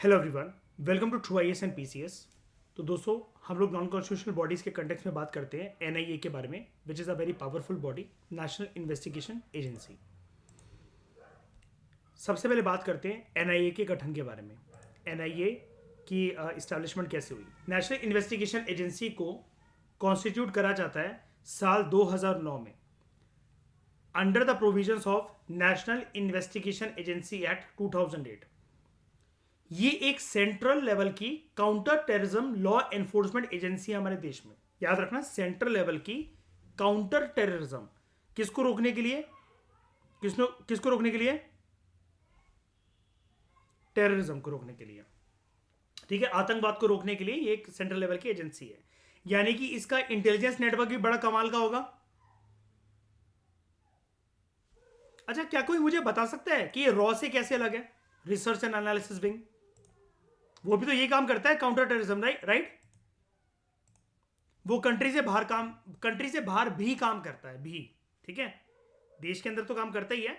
Hello everyone, welcome to true IAS and PCS. तो दोस्तों, हम लोग नॉन कॉन्स्टिट्यूशनल बॉडीज़ के कंटेक्स्ट में बात करते हैं एनआईए के बारे में, which is a very powerful body, national investigation agency. सबसे पहले बात करते हैं एनआईए के गठन के बारे में। एनआईए की इस्टेब्लिशमेंट कैसे हुई? नेशनल इन्वेस्टिगेशन एजेंसी को कॉन्स्टिट्यूट करा जाता है साल 2009 में under the provisions of national investigation agency act 2008। ये एक सेंट्रल लेवल की counter terrorism law enforcement agency है हमारे देश में। याद रखना, सेंट्रल लेवल की काउंटर टेररिज्म। किसको रोकने के लिए? किसको रोकने के लिए? टेररिज्म को रोकने के लिए। ठीक है, आतंकवाद को रोकने के लिए ये एक सेंट्रल लेवल की एजेंसी है। यानी कि इसका इंटेलिजेंस नेटवर्क भी बड़ा कमाल का होगा। अच्छा, क्या कोई मुझे बता सकता है कि ये रॉ से कैसे अलग है? रिसर्च एंड एनालिसिस विंग, वो भी तो ये काम करता है, काउंटर टेररिज्म, राइट। वो कंट्री से बाहर भी काम करता है भी। ठीक है, देश के अंदर तो काम करता ही है,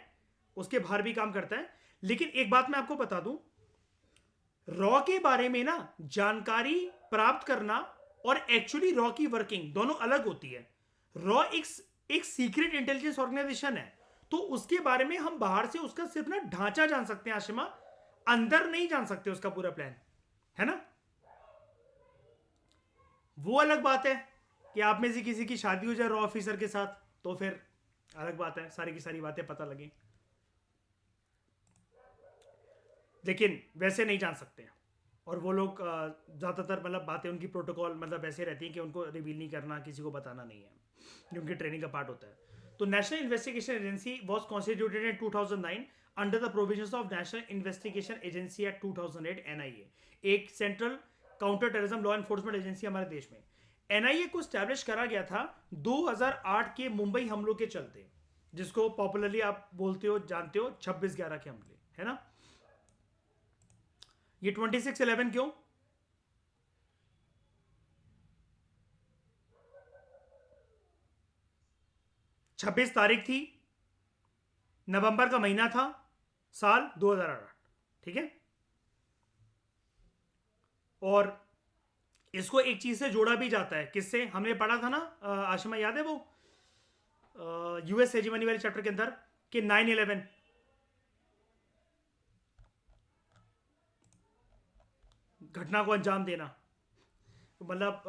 उसके बाहर भी काम करता है। लेकिन एक बात मैं आपको बता दूं, रॉ के बारे में ना जानकारी प्राप्त करना और एक्चुअली रॉ की वर्किंग दोनों अलग होती है। रॉ एक सीक्रेट इंटेलिजेंस ऑर्गेनाइजेशन है, तो उसके बारे में हम बाहर से उसका सिर्फ ना ढांचा जान सकते हैं आशिमा, अंदर नहीं जान सकते उसका पूरा प्लान, है ना। वो अलग बात है कि आप में से किसी की शादी हो जाए रॉ ऑफिसर के साथ, तो फिर अलग बात है, सारी की सारी बातें पता लगे। लेकिन वैसे नहीं जान सकते हैं। और वो लोग ज़्यादातर मतलब बातें उनकी प्रोटोकॉल मतलब वैसे रहती हैं कि उनको रिवील नहीं करना, किसी को बताना नहीं है, जो उनकी ट्रेनिंग का पार्ट होता है। तो national investigation agency was constituted in 2009 under the provisions of national investigation agency act 2008 NIA, एक central counter terrorism law enforcement agency हमारे देश में। एनआईए को स्टैब्लिश करा गया था 2008 के मुंबई हमलों के चलते, जिसको पॉपुलरली आप बोलते हो, जानते हो, 26/11 के हमले, है ना। ये 26/11 क्यों? छब्बीस तारीख थी, नवंबर का महीना था, साल 2008। ठीक है, और इसको एक चीज से जोड़ा भी जाता है। किससे? हमने पढ़ा था ना, आशिमा याद है वो यूएस हेजीमनी वाले चैप्टर के अंदर, कि 9/11 घटना को अंजाम देना। तो मतलब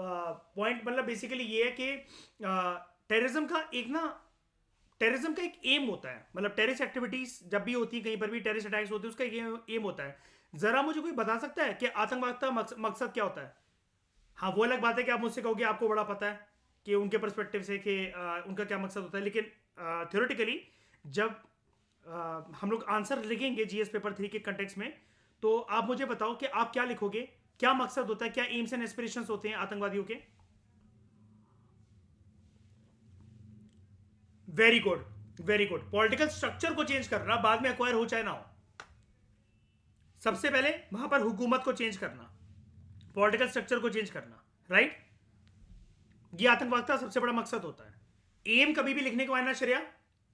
पॉइंट मतलब बेसिकली ये है कि टेररिज्म का एक ना, टेररिज्म का एक एम होता है, मतलब टेररिस्ट एक्टिविटीज जब भी होती है, कहीं पर भी टेररिस्ट अटैक्स होते हैं, उसका एक एम होता है। जरा मुझे कोई बता सकता है कि आतंकवाद का मकसद क्या होता है? हाँ, वो अलग बात है कि आप मुझसे कहोगे आपको बड़ा पता है कि उनके पर्सपेक्टिव से कि उनका क्या मकसद होता है। लेकिन थ्योरेटिकली जब हम लोग आंसर लिखेंगे जीएस पेपर 3 के कंटेक्स्ट में, तो आप मुझे बताओ कि आप क्या लिखोगे, क्या मकसद होता है, क्या एम्स एंड एस्पिरेशंस होते हैं आतंकवादियों के? Very good, very good. Political structure को चेंज करना, बाद में एक्वायर हो चाहे ना हो। सबसे पहले वहां पर हुकूमत को चेंज करना, पॉलिटिकल स्ट्रक्चर को चेंज करना, राइट। ये आतंकवाद का सबसे बड़ा मकसद होता है। एम कभी भी लिखने को आना श्रेया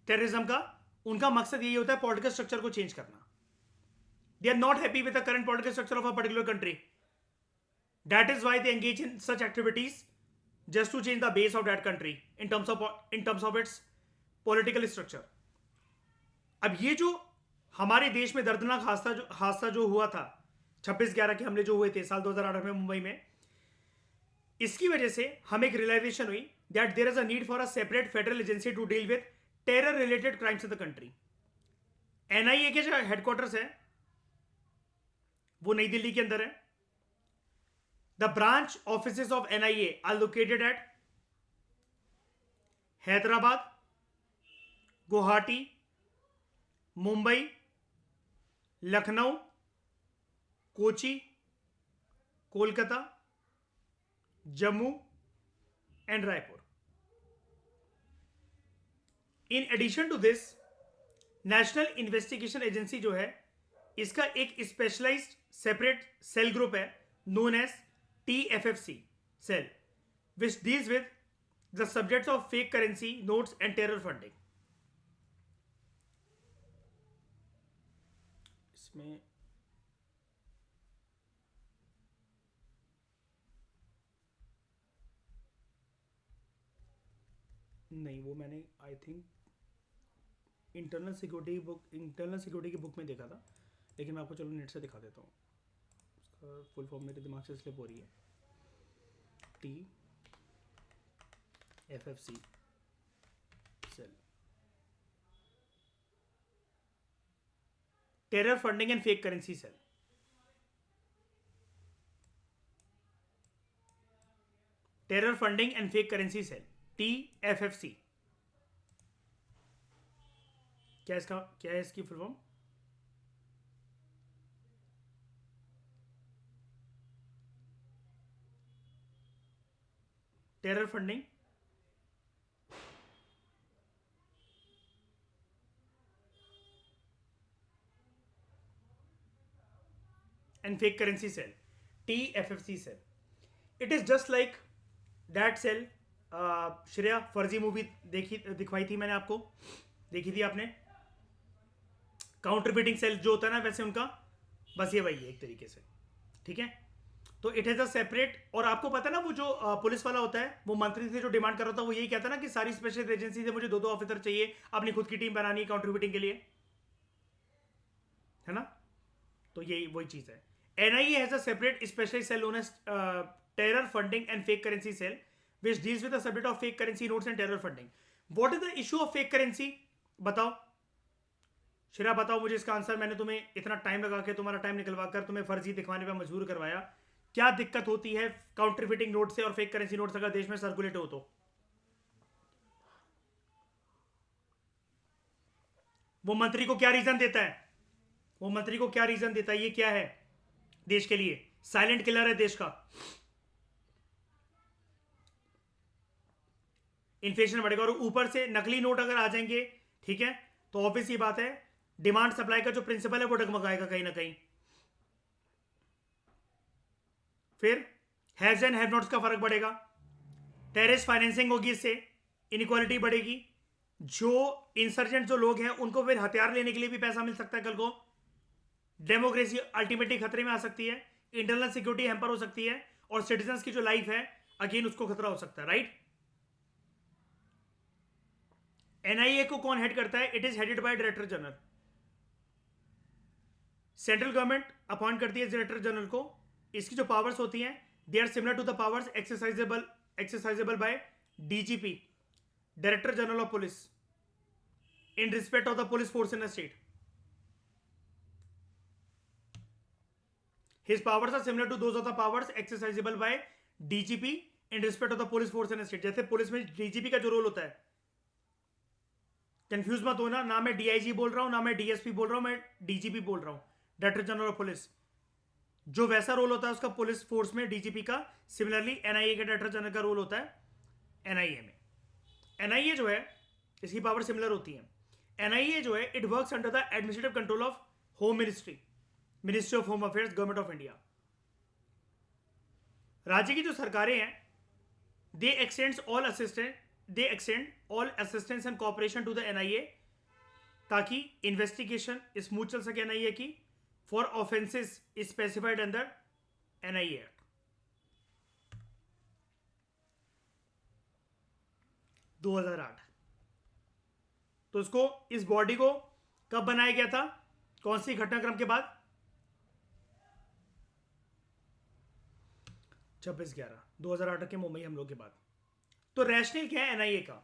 टेररिज्म का, उनका मकसद यही होता है पॉलिटिकल स्ट्रक्चर को चेंज करना। They are not happy with the current political structure of a particular country, that is why they engage in such activities just to change the base of that country in terms of its political structure. अब ये जो हमारे देश में दर्दनाक हादसा जो हुआ था, 26/11 के हमले जो हुए थे साल 2008 में मुंबई में, इसकी वजह से हमें एक रियलाइजेशन हुई that there is a need for a separate federal agency to deal with terror related crimes in the country. NIA के जो हेडक्वार्टर्स है वो नई दिल्ली के अंदर है। The branch offices of NIA are located at Hyderabad, Guwahati, Mumbai, Lucknow, Kochi, Kolkata, Jammu and Raipur. In addition to this, national investigation agency जो है, इसका एक स्पेशलाइज्ड सेपरेट सेल ग्रुप है known as TFFC cell, which deals with the subjects of fake currency notes and terror funding. इसमें नहीं, वो मैंने I think internal security की बुक में देखा था, लेकिन मैं आपको चलो नेट से दिखा देता हूँ। उसका फुल फॉर्म मेरे दिमाग से स्लिप हो रही है। TFFC cell, terror funding and fake currency cell. Terror funding and fake currency cell, TFFC। क्या है इसकी full form? Terror funding and fake currency cell, TFFC cell. It is just like that cell. Shreya, Farzi movie दिखवाई थी मैंने आपको, देखी थी आपने? Counterfeiting cell जो होता है ना, वैसे उनका बस ये वही है एक तरीके से, ठीक है? तो इट हैज अ सेपरेट, और आपको पता है ना वो जो पुलिस वाला होता है, वो मंत्री से जो डिमांड कर रहा था, वो यही कहता है ना कि सारी स्पेशल एजेंसी से मुझे 2-2 ऑफिसर चाहिए, अपनी खुद की टीम बनानी है काउंटरफिटिंग के लिए, है ना? तो यही वही चीज है. NIA has a separate specialized cell known as terror funding and fake currency cell, which deals with the subject of fake currency notes and terror funding. What is the issue of fake currency? बताओ श्रेया, बताओ मुझे इसका answer. मैंने तुम्हें इतना time लगा के, तुम्हारा टाइम निकलवा कर तुम्हें फर्जी दिखवाने पर मजबूर करवाया. क्या दिक्कत होती है काउंटरफिटिंग नोट से और फेक करेंसी नोट्स अगर देश में सर्कुलेट हो तो? वो मंत्री को क्या रीजन देता है? वो मंत्री को क्या रीजन देता है? ये क्या है देश के लिए? साइलेंट किलर है देश का. इन्फ्लेशन बढ़ेगा और ऊपर से नकली नोट अगर आ जाएंगे, ठीक है, तो ऑब्वियस ही बात है डिमांड सप्लाई का जो प्रिंसिपल है वो डगमगाएगा कहीं ना कहीं. फिर हैज एंड हैव नॉट्स का फर्क बढ़ेगा, टेररिस्ट फाइनेंसिंग होगी, इससे इनइक्वालिटी बढ़ेगी, जो इंसर्जेंट जो लोग हैं उनको फिर हथियार लेने के लिए भी पैसा मिल सकता है कल को, डेमोक्रेसी अल्टीमेटली खतरे में आ सकती है, इंटरनल सिक्योरिटी हैम्पर हो सकती है, और सिटीजन की जो लाइफ है अगेन उसको खतरा हो सकता है. राइट? NIA को कौन हेड करता है? It is headed by director general. Central government appoint करती है डायरेक्टर जनरल को. इसकी जो पावर्स होती हैं, they are similar to the powers exercisable by DGP, director general of police, in respect of the police force in a state. His powers are similar to those of the powers exercisable by DGP in respect of the police force in a state. जैसे police में DGP का जो role होता है, confuse मत होना, ना मैं DIG बोल रहा हूं, ना मैं DSP बोल रहा हूं, मैं DGP बोल रहा हूं, डायरेक्टर जनरल ऑफ पुलिस. जो वैसा रोल होता है उसका पुलिस फोर्स में DGP का, सिमिलरली NIA के डायरेक्टर जनरल का रोल होता है NIA में. NIA जो है इसकी पावर सिमिलर होती है. NIA जो है it works under the administrative control of home ministry, ministry of home affairs, government of India. राज्य की जो सरकारें हैं, they extend all assistance and cooperation to the NIA, ताकि इन्वेस्टिगेशन स्मूथ चल सके NIA की, for offences specified under NIA act. 2008. तो इसको, इस बॉडी को कब बनाया गया था? कौन सी घटनाक्रम के बाद? 26/11/2008 के मुंबई हमलों के बाद. तो रैशनल क्या है NIA का?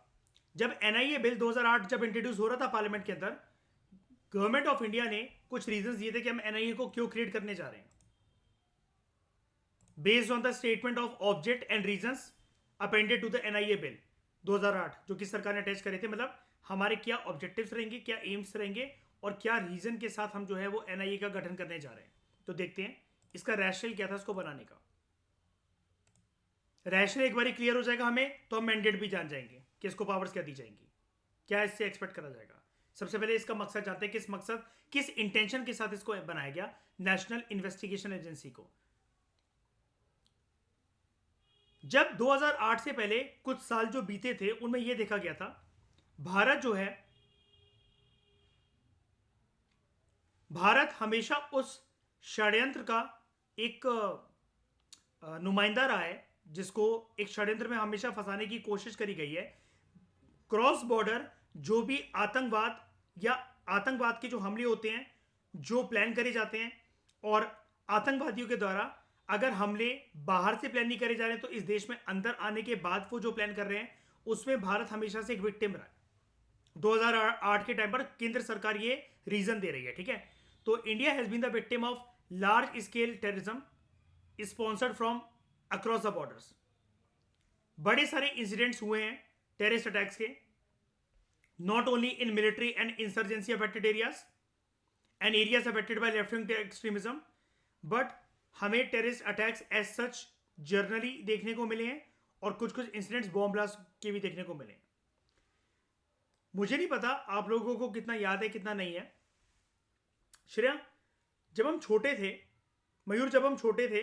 जब NIA बिल 2008 जब इंट्रोड्यूस हो रहा था पार्लियामेंट के अंदर, गवर्नमेंट ऑफ इंडिया ने कुछ रीजंस दिए थे कि हम NIA को क्यों क्रिएट करने जा रहे हैं. Based on the statement of object and reasons appended to the NIA bill 2008, जो कि सरकार ने अटैच करे थे. मतलब हमारे क्या ऑब्जेक्टिव्स रहेंगे, क्या एम्स रहेंगे, और क्या रीजन के साथ हम जो है वो NIA का गठन करने जा रहे हैं. तो देखते हैं इसका रैशनल क्या था इसको बनाने का. रैशनल एक बार क्लियर हो जाएगा हमें, तो हम मैंडेट भी जान जाएंगे कि इसको पावर्स क्या दी जाएंगी, क्या इससे एक्सपेक्ट करा जाएगा. सबसे पहले इसका मकसद जानते हैं, किस इंटेंशन के साथ इसको बनाया गया, नेशनल इन्वेस्टिगेशन एजेंसी को. जब 2008 से पहले कुछ साल जो बीते थे, उनमें यह देखा गया था भारत हमेशा उस षड्यंत्र का एक नुमाइंदा रहा है, जिसको एक षड्यंत्र में हमेशा फंसाने की कोशिश करी गई है. क्रॉस बॉर्डर जो भी आतंकवाद या आतंकवाद के जो हमले होते हैं जो प्लान करे जाते हैं, और आतंकवादियों के द्वारा अगर हमले बाहर से प्लान नहीं करे जा रहे हैं तो इस देश में अंदर आने के बाद वो जो प्लान कर रहे हैं, उसमें भारत हमेशा से एक विक्टिम रहा है। 2008 के टाइम पर केंद्र सरकार ये रीजन दे रही है, ठीक है। तो India has been the victim of large scale terrorism sponsored from across the borders. बड़े सारे इंसिडेंट्स हुए हैं टेररिस्ट अटैक्स के, not only in military and insurgency affected areas and areas affected by left wing extremism, but हमें terrorist attacks as such generally देखने को मिले हैं और कुछ कुछ इंसिडेंट्स बॉम्ब ब्लास्ट के भी देखने को मिले हैं। मुझे नहीं पता आप लोगों को कितना याद है कितना नहीं है। श्रेया, जब हम छोटे थे, मयूर जब हम छोटे थे,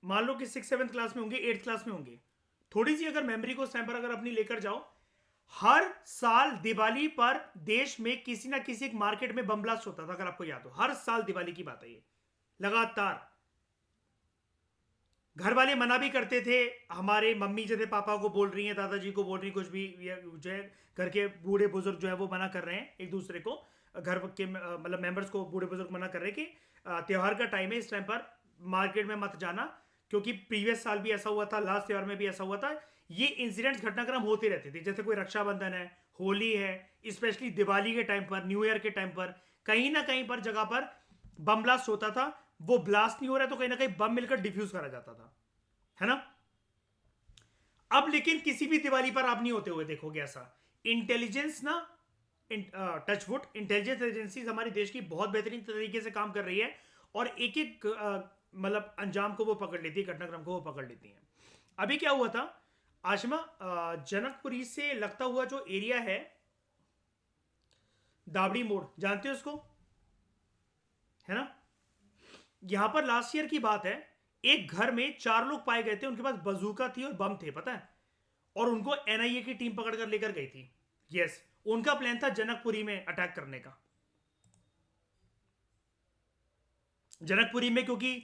मान लो कि 6-7 क्लास में होंगे, 8th क्लास में होंगे, थोड़ी सी अगर मेमोरी को उस टाइम पर अगर अपनी लेकर जाओ, हर साल दिवाली पर देश में किसी ना किसी एक मार्केट में बम ब्लास्ट होता था, अगर आपको याद हो। हर साल दिवाली की बात है ये, लगातार। घर वाले मना भी करते थे, हमारे मम्मी जैसे पापा को बोल रही हैं, दादाजी को बोल रही, कुछ भी जो है घर के बूढ़े बुजुर्ग जो है वो मना कर रहे हैं एक दूसरे को, घर के मतलब मेंबर्स को बूढ़े बुजुर्ग मना कर रहे हैं कि त्योहार का टाइम है, इस टाइम पर मार्केट में मत जाना, क्योंकि प्रीवियस साल भी ऐसा हुआ था, लास्ट त्योहार में भी ऐसा हुआ था। ये इंसिडेंट्स घटनाक्रम होते रहते थे, जैसे कोई रक्षाबंधन है, होली है, स्पेशली दिवाली के टाइम पर, न्यू ईयर के टाइम पर कहीं ना कहीं पर जगह पर बम ब्लास्ट होता था। वो ब्लास्ट नहीं हो रहा है तो कहीं ना कहीं बम मिलकर डिफ्यूज करा जाता था, है ना। अब लेकिन किसी भी दिवाली पर आप नहीं होते हुए देखोगे ऐसा। इंटेलिजेंस ना, टचवुड, इंटेलिजेंस एजेंसीज हमारे देश की बहुत बेहतरीन तरीके से काम कर रही है और एक एक मतलब अंजाम को वो पकड़ लेती है, घटनाक्रम को वो पकड़ लेती है। अभी क्या हुआ था आशिमा, जनकपुरी से लगता हुआ जो एरिया है दावड़ी मोड़, जानते हो उसको, है ना। यहां पर लास्ट ईयर की बात है, एक घर में 4 लोग पाए गए थे, उनके पास बंदूका थी और बम थे, पता है, और उनको एनआईए की टीम पकड़ कर लेकर गई थी। यस, उनका प्लान था जनकपुरी में अटैक करने का। जनकपुरी में क्योंकि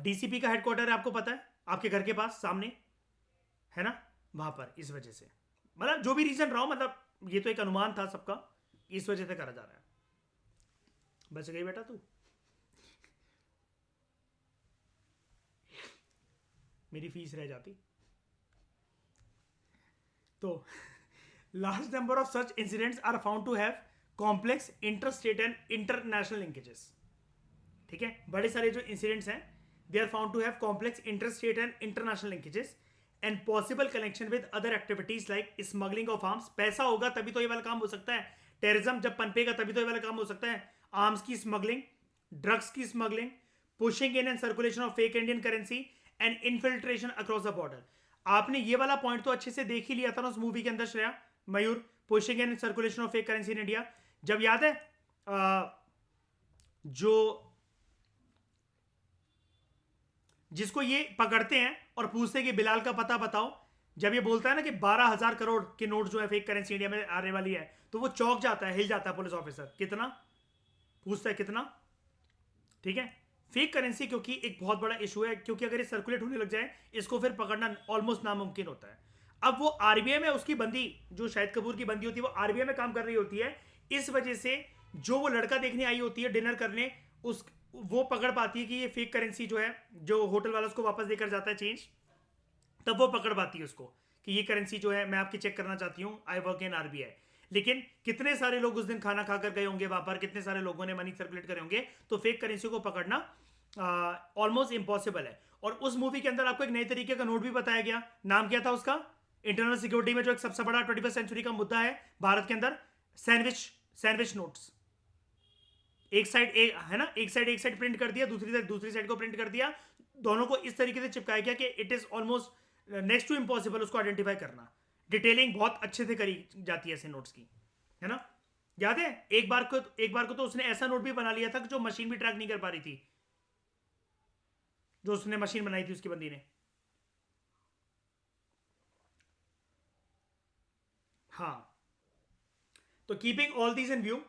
डीसीपी का हेडक्वार्टर है, आपको पता है, आपके घर के पास सामने, है ना, वहां पर, इस वजह से, मतलब जो भी रीजन रहा हो, मतलब ये तो एक अनुमान था सबका, इस वजह से करा जा रहा है। बच गई बेटा तू, मेरी फीस रह जाती तो। Large number of such incidents are found to have complex interstate and international linkages, ठीक है। बड़े सारे जो इंसिडेंट्स हैं, they are found to have complex interstate and international linkages and possible connection with other activities like smuggling of arms. पैसा होगा तभी तो ये वाला काम हो सकता है, टेररिज्म जब पनपेगा तभी तो ये वाला काम हो सकता है। आर्म्स की स्मगलिंग, ड्रग्स की smuggling, pushing in and circulation of fake Indian currency and infiltration across the border. आपने ये वाला पॉइंट तो अच्छे से देख ही लिया था ना उस मूवी के अंदर Shreya, Mayur, pushing in circulation of fake currency in India. जब याद है जो जिसको ये पकड़ते हैं और पूछते हैं कि बिलाल का पता बताओ, जब ये बोलता है ना कि 12,000 करोड़ के नोट जो है फेक करेंसी इंडिया में आने वाली है, तो वो चौंक जाता है, हिल जाता है पुलिस ऑफिसर। कितना पूछता है, कितना, ठीक है। फेक करेंसी क्योंकि एक बहुत बड़ा इशू है, क्योंकि अगर ये सर्कुलेट होने लग जाए, इसको फिर पकड़ना ऑलमोस्ट नामुमकिन होता है। अब वो आरबीआई में उसकी बंदी, जो शाहिद कपूर की बंदी होती है, वो आरबीआई में काम कर रही होती है, इस वजह से जो वो लड़का देखने आई होती है डिनर करने, उस वो पकड़ पाती है कि ये फेक करेंसी जो है, जो होटल वाला उसको वापस देकर जाता है चेंज, तब वो पकड़ पाती है उसको कि ये करेंसी जो है मैं आपकी चेक करना चाहती हूँ, आई वर्क इन आरबीआई। लेकिन कितने सारे लोग उस दिन खाना खाकर गए होंगे वहां पर, कितने सारे लोगों ने मनी सर्कुलेट करे होंगे, तो फेक करेंसी को पकड़ना ऑलमोस्ट इम्पॉसिबल है। और उस मूवी के अंदर आपको एक नए तरीके का नोट भी बताया गया, नाम क्या था उसका, इंटरनल सिक्योरिटी में जो एक सबसे बड़ा 21st सेंचुरी का मुद्दा है भारत के अंदर, सैंडविच नोट्स। एक साइड है ना, एक साइड प्रिंट कर दिया, दूसरी साइड को प्रिंट कर दिया, दोनों को इस तरीके से चिपकाया गया कि it is almost next to impossible उसको आइडेंटिफाई करना। डिटेलिंग बहुत अच्छे से करी जाती है ऐसे नोट्स की, है ना। याद है एक बार को तो उसने ऐसा नोट भी बना लिया था कि जो मशीन भी ट्रैक नहीं कर पा रही थी, जो उसने मशीन बनाई थी उसकी बंदी ने। हाँ, तो keeping all these in view,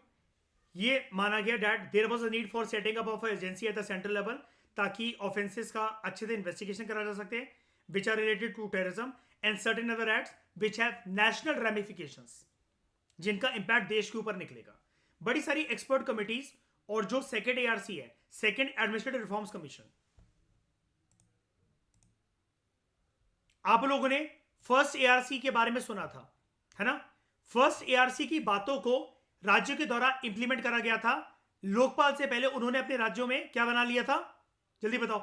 ये माना गया that there was a need for setting up of agency at the central level, ताकि ऑफेंसेस का अच्छे से इन्वेस्टिगेशन करा जा सकते हैं which are related to terrorism and certain other acts which have national ramifications, जिनका इंपैक्ट देश के ऊपर निकलेगा। बड़ी सारी एक्सपर्ट कमिटीज और जो सेकेंड एआरसी है, सेकेंड एडमिनिस्ट्रेटिव रिफॉर्म्स कमीशन, आप लोगों ने फर्स्ट एआरसी के बारे में सुना था, है ना? फर्स्ट एआरसी की बातों को राज्यों के द्वारा इंप्लीमेंट करा गया था। लोकपाल से पहले उन्होंने अपने राज्यों में क्या बना लिया था, जल्दी बताओ?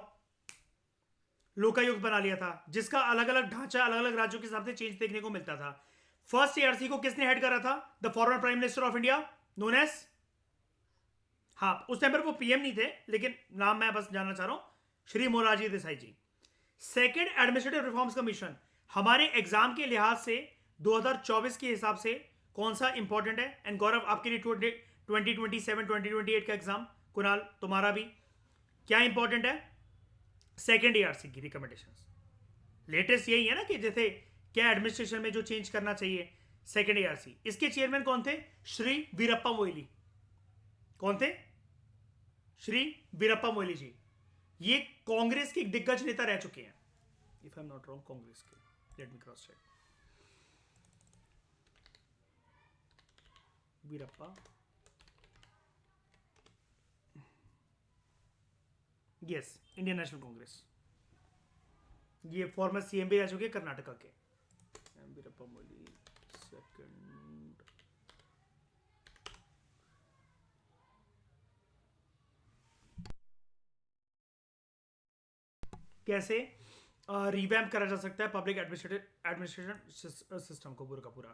लोकायुक्त बना लिया था, जिसका अलग अलग ढांचा अलग अलग राज्यों के हिसाब से चेंज देखने को मिलता था। फर्स्ट एआरसी को किसने हेड करा था? The former prime minister of India known as, हाँ उस टाइम पर वो पीएम नहीं थे, लेकिन नाम मैं बस जानना चाह रहा हूं, श्री मोरारजी देसाई जी। सेकेंड एडमिनिस्ट्रेटिव रिफॉर्म्स कमीशन हमारे एग्जाम के लिहाज से 2024 के हिसाब से कौन सा इंपॉर्टेंट है? एंड गौरव आपके लिए 2027 2028 का एग्जाम, कुणाल तुम्हारा भी क्या इंपॉर्टेंट है? सेकेंड एआरसी की रिकमेंडेशंस। लेटेस्ट यही है ना कि जैसे क्या एडमिनिस्ट्रेशन में जो चेंज करना चाहिए, सेकेंड एआरसी। इसके चेयरमैन कौन थे? श्री वीरप्पा मोइली। कौन थे? श्री वीरप्पा मोइली जी। ये कांग्रेस के दिग्गज नेता रह चुके हैं, if I am not wrong, Congress के। Let me cross check. Veerappa, yes, Indian National Congress. ये फॉर्मर सीएम भी रह चुके कर्नाटका के। वीरप्पा मोइली सेकंड। कैसे रिवैम्प करा जा सकता है पब्लिक एडमिनिस्ट्रेशन सिस्टम को पूरा का पूरा?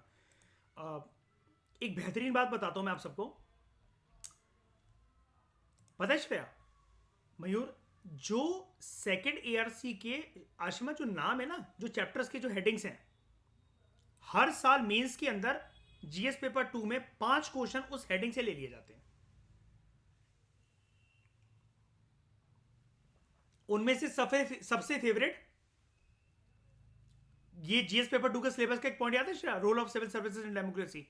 एक बेहतरीन बात बताता हूं मैं आप सबको। पता है श्रेया, मयूर, जो सेकेंड एआरसी के आशिमा जो नाम है ना, जो चैप्टर्स के जो हेडिंग्स हैं, हर साल मेंस के अंदर जीएस पेपर 2 में 5 क्वेश्चन उस हेडिंग से ले लिए जाते हैं। उनमें से सबसे फेवरेट ये जीएस पेपर 2 का सिलेबस का एक पॉइंट याद है, role of civil services in democracy,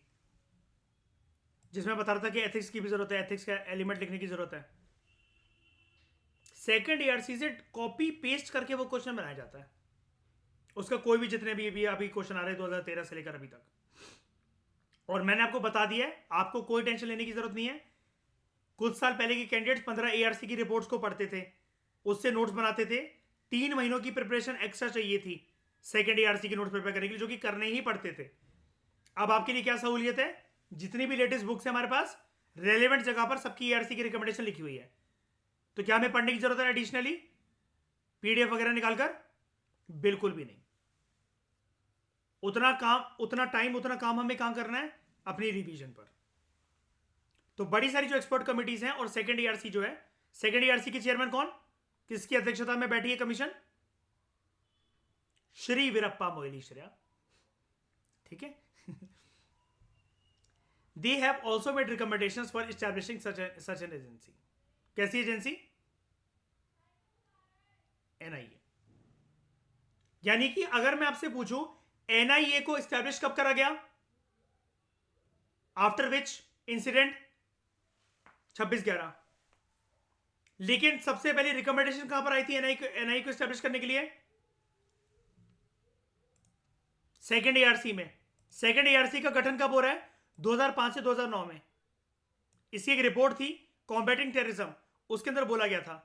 जिसमें बता रहा था कि एथिक्स की भी जरूरत है, एथिक्स का एलिमेंट लिखने की जरूरत है। सेकेंड एआरसी से कॉपी पेस्ट करके वो क्वेश्चन बनाया जाता है। उसका कोई भी जितने भी अभी क्वेश्चन आ रहे हैं 2013 से लेकर अभी तक, और मैंने आपको बता दिया है, आपको कोई टेंशन लेने की जरूरत नहीं है। कुछ साल पहले के कैंडिडेट्स 15 एआरसी की रिपोर्ट्स को पढ़ते थे, उससे नोट्स बनाते थे। 3 महीनों की प्रिपरेशन एक्स्ट्रा चाहिए थी सेकेंड एआरसी के नोट्स प्रिपेयर करने के लिए, जो कि करने ही पड़ते थे। अब आपके लिए क्या सहूलियत है? जितनी भी लेटेस्ट बुक्स है हमारे पास, रेलेवेंट जगह पर सबकी एआरसी की रिकमेंडेशन लिखी हुई है। तो क्या हमें पढ़ने की जरूरत है एडिशनली पीडीएफ वगैरह निकालकर? बिल्कुल भी नहीं। उतना टाइम उतना काम हमें काम करना है अपनी रिवीजन पर। तो बड़ी सारी जो एक्सपर्ट कमिटीज हैं, और सेकेंड एआरसी जो है, सेकेंड एआरसी के चेयरमैन कौन, किसकी अध्यक्षता में बैठी है कमीशन? श्री वीरप्पा मोइली श्रेया, ठीक है। They have also made recommendations for establishing such an agency. कैसी एजेंसी? एनआईए। यानी कि अगर मैं आपसे पूछूं एनआईए को एस्टैब्लिश कब करा गया, आफ्टर विच इंसिडेंट? 26/11। लेकिन सबसे पहले रिकमेंडेशन कहां पर आई थी एनआईए को एस्टैब्लिश करने के लिए? सेकेंड एआरसी में। सेकेंड एआरसी का गठन कब हो रहा है? 2005 से 2009 में। इसकी एक रिपोर्ट थी कॉम्बैटिंग टेररिज्म, उसके अंदर बोला गया था।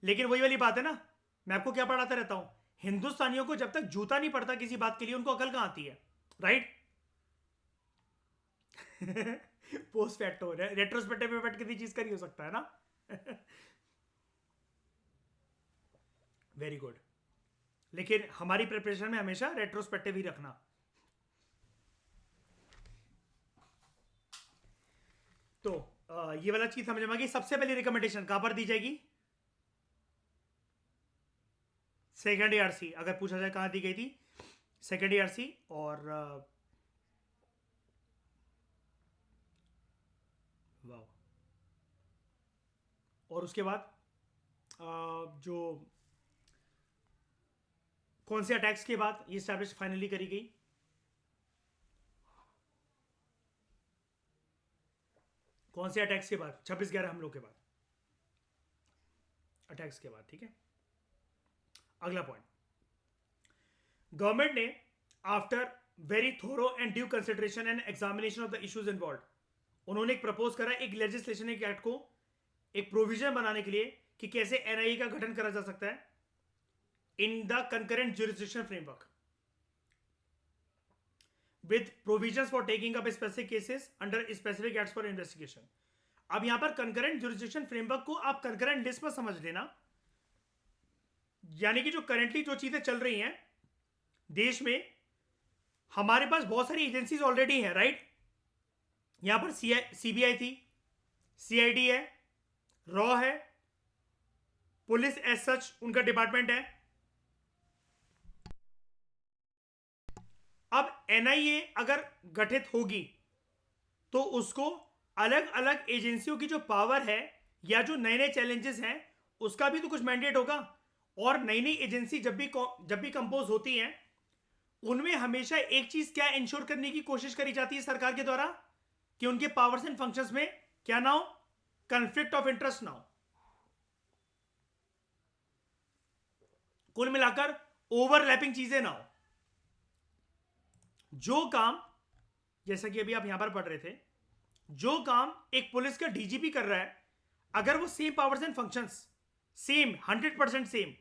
लेकिन वही वाली बात है ना, मैं आपको क्या पढ़ाता रहता हूं, हिंदुस्तानियों को जब तक जूता नहीं पड़ता किसी बात के लिए, उनको अकल कहां आती है, right? Post facto, retrospective effect किसी चीज का नहीं हो सकता है ना। Very good. लेकिन हमारी प्रिपरेशन में हमेशा रेट्रोस्पेक्टिव ही रखना। तो ये वाला चीज समझ में आ गई। सबसे पहले रिकमेंडेशन कहां पर दी जाएगी? Second ARC. अगर पूछा जाए कहां दी गई थी, सेकेंड एआरसी। और वाह, और उसके बाद जो कौन से अटैक्स के बाद ये स्टैब्लिश फाइनली करी गई? कौन से अटैक्स के बाद? 26/11 हमलों के बाद, अटैक्स के बाद, ठीक है। अगला पॉइंट, गवर्नमेंट ने after very thorough and due consideration and examination of the issues involve उन्होंने एक प्रपोज करा एक लेजिस्लेशन एक एक्ट को एक प्रोविजन बनाने के लिए कि कैसे एनआईए का गठन करा जा सकता है in the concurrent jurisdiction framework with provisions for taking up specific cases under specific acts for investigation. अब यहां पर कंकरेंट ज्यूरिसडिक्शन फ्रेमवर्क को आप कंकरेंट लिस्ट में समझ लेना, यानी कि जो करंटली जो चीजें चल रही हैं देश में, हमारे पास बहुत सारी एजेंसीज ऑलरेडी हैं, राइट? यहां पर सीबीआई थी, सीआईडी है, रॉ है, पुलिस एज सच उनका डिपार्टमेंट है. अब एनआईए अगर गठित होगी तो उसको अलग अलग एजेंसियों की जो पावर है या जो नए नए चैलेंजेस हैं उसका भी तो कुछ मैंडेट होगा. और नई नई एजेंसी जब भी कंपोज होती हैं उनमें हमेशा एक चीज क्या इंश्योर करने की कोशिश करी जाती है सरकार के द्वारा कि उनके पावर्स एंड फंक्शंस में क्या ना हो, कॉन्फ्लिक्ट ऑफ इंटरेस्ट ना हो. कुल मिलाकर ओवरलैपिंग चीजें ना हो. जो काम, जैसा कि अभी आप यहां पर पढ़ रहे थे, जो काम एक पुलिस का डीजीपी कर रहा है, अगर वो same powers and functions same 100% same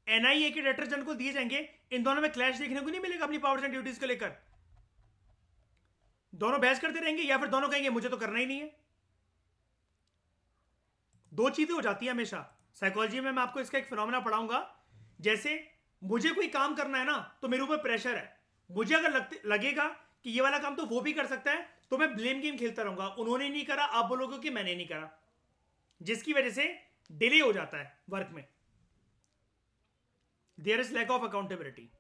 NIA के डायरेक्टर जनरल को दिए जाएंगे, इन दोनों में क्लैश देखने को नहीं मिलेगा अपनी पावर्स एंड ड्यूटीज को लेकर. दोनों बहस करते रहेंगे या फिर दोनों कहेंगे मुझे तो करना ही नहीं है. दो चीजें हो जाती है हमेशा. साइकोलॉजी में मैं आपको इसका एक फिनोमेना पढ़ाऊंगा. जैसे मुझे कोई काम करना है ना तो मेरे ऊपर प्रेशर है, मुझे अगर लगेगा कि ये वाला काम तो वो भी कर सकता है तो मैं ब्लेम गेम खेलता रहूंगा. उन्होंने नहीं करा, आप बोलोगे कि मैंने नहीं करा, जिसकी वजह से डिले हो जाता है वर्क में. There is lack of accountability.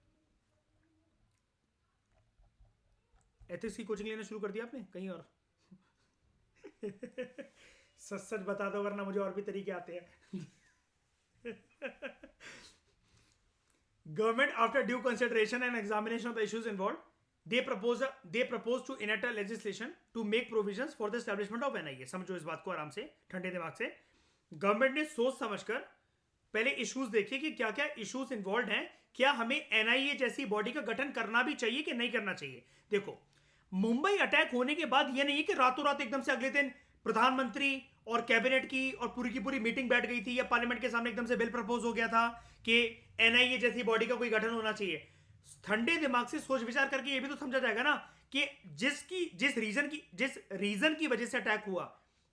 Ethics की कोचिंग लेना शुरू कर दिया आपने कहीं और? सच सच बता दो वरना मुझे और भी तरीके आते हैं. Government, after due consideration and examination of the issues involved, they propose to enact a legislation to make provisions for the establishment of NIA. समझो इस बात को आराम से, ठंडे दिमाग से. गवर्नमेंट ने सोच समझकर पहले इश्यूज देखे कि क्या क्या इश्यूज इन्वॉल्व हैं, क्या हमें एनआईए जैसी बॉडी का गठन करना भी चाहिए कि नहीं करना चाहिए. देखो, मुंबई अटैक होने के बाद यह नहीं है कि रातों रात एकदम से अगले दिन प्रधानमंत्री और कैबिनेट की पूरी मीटिंग बैठ गई थी या पार्लियामेंट के सामने एकदम से बिल प्रपोज हो गया था कि एनआईए जैसी बॉडी का कोई गठन होना चाहिए. ठंडे दिमाग से सोच विचार करके ये भी तो समझा जाएगा ना कि जिस रीजन की वजह से अटैक हुआ,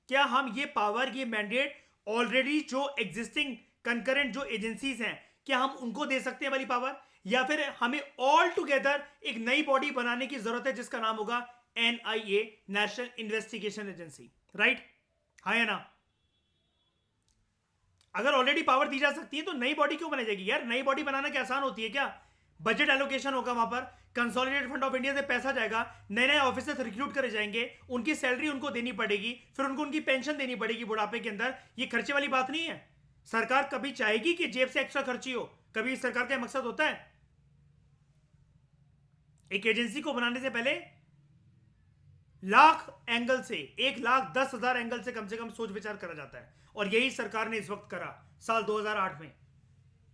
क्या हम ये पावर, ये मैंडेट ऑलरेडी जो एग्जिस्टिंग कंकरेंट जो एजेंसीज हैं क्या हम उनको दे सकते हैं वाली पावर, या फिर हमें ऑल टुगेदर एक नई बॉडी बनाने की जरूरत है जिसका नाम होगा NIA, national investigation agency. Right? हाँ या ना? अगर ऑलरेडी पावर दी जा सकती है तो नई बॉडी क्यों बनाई जाएगी यार? नई बॉडी बनाना क्या आसान होती है क्या? बजट एलोकेशन होगा, वहां पर कंसोलिडेटेड फंड ऑफ इंडिया से पैसा जाएगा, नए नए ऑफिसर्स रिक्रूट करे जाएंगे, उनकी सैलरी उनको देनी पड़ेगी, फिर उनको उनकी पेंशन देनी पड़ेगी बुढ़ापे के अंदर. ये खर्चे वाली बात नहीं है. सरकार कभी चाहेगी कि जेब से एक्स्ट्रा खर्ची हो? कभी सरकार का मकसद होता है? एक एजेंसी को बनाने से पहले लाख एंगल से, 1,10,000 एंगल से कम सोच विचार करा जाता है. और यही सरकार ने इस वक्त करा साल 2008 में.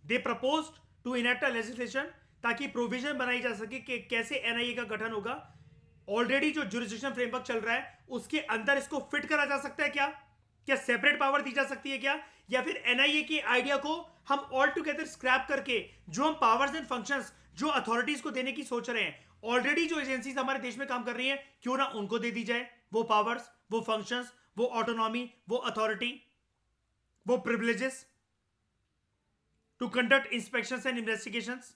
They proposed to enact a legislation ताकि प्रोविजन बनाई जा सके कि कैसे एनआईए का गठन होगा. ऑलरेडी जो जुरिस्डिक्शन फ्रेमवर्क चल रहा है उसके अंदर इसको फिट करा जा सकता है क्या? क्या सेपरेट पावर दी जा सकती है क्या? या फिर एनआईए के आइडिया को हम ऑल टुगेदर स्क्रैप करके जो हम पावर्स एंड फंक्शंस जो अथॉरिटीज को देने की सोच रहे हैं, ऑलरेडी जो एजेंसीज हमारे देश में काम कर रही हैं, क्यों ना उनको दे दी जाए वो पावर्स, वो फंक्शंस, वो ऑटोनॉमी, वो अथॉरिटी, वो privileges to conduct inspections and investigations